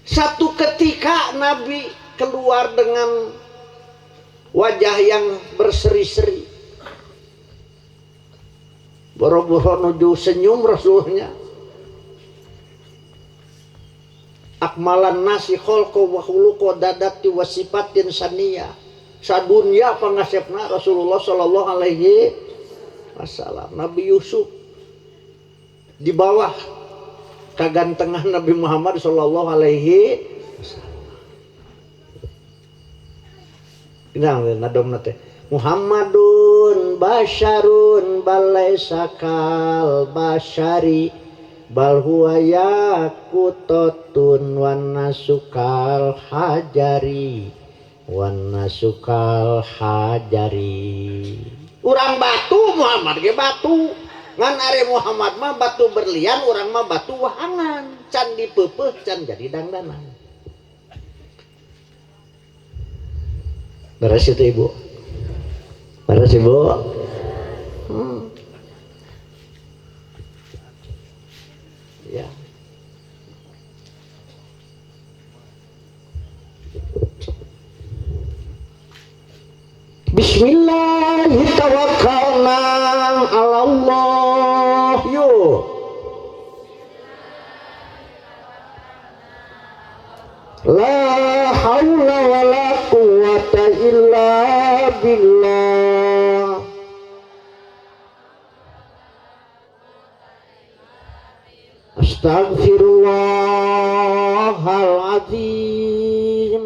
Satu ketika Nabi keluar dengan wajah yang berseri-seri. Boro-boro nuju senyum Rasulnya. Akmalan nasi kholqo wa khuluqo dadati wa sifatin saniyah. Sadunya pangasepna Rasulullah sallallahu alaihi wasallam. Nabi Yusuf di bawah kagantengan Nabi Muhammad sallallahu alaihi wasallam. Kenal nadom nate Muhammadun basyarun balaisa kal basyari bal huwa yaqutatun wan nasukal hajari wan nasukal hajari. Urang batu Muhammad ge batu ngan are Muhammad mah batu berlian, urang mah batu wahangan, can dipeupeuh can jadi dangdanan. Beres itu Ibu. Beres Ibu. Ya. Bismillahirrahmanirrahim. Ala Allah yuk. La haula wala quwwata illa billah. Astaghfirullahaladzim.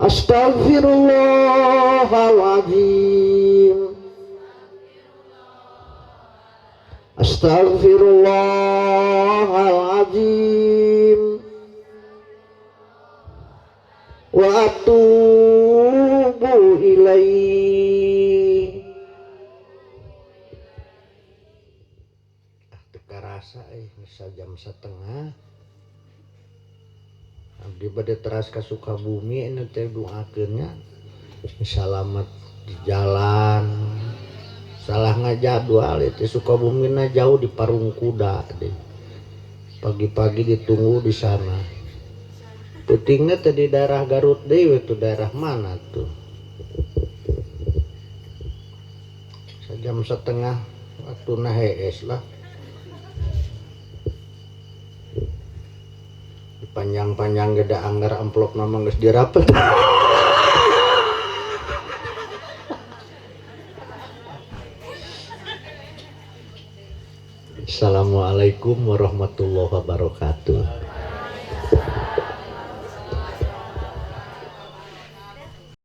Astaghfirullahaladzim. Astaghfirullahaladzim. Wa atubu ilaih. Teka rasa jam setengah. Abdi bade teras ka Sukabumi ini teh doakeunnya selamat di jalan. Salah ngajadwal itu Sukabumi na jauh di Parung Kuda deh. Pagi-pagi ditunggu di sana. Putingnya teh di daerah Garut dewe itu daerah mana tuh? Jam setengah waktu nahees lah. Panjang-panjang geda anggar amplop nama geus dirapet. Assalamualaikum warahmatullahi wabarakatuh.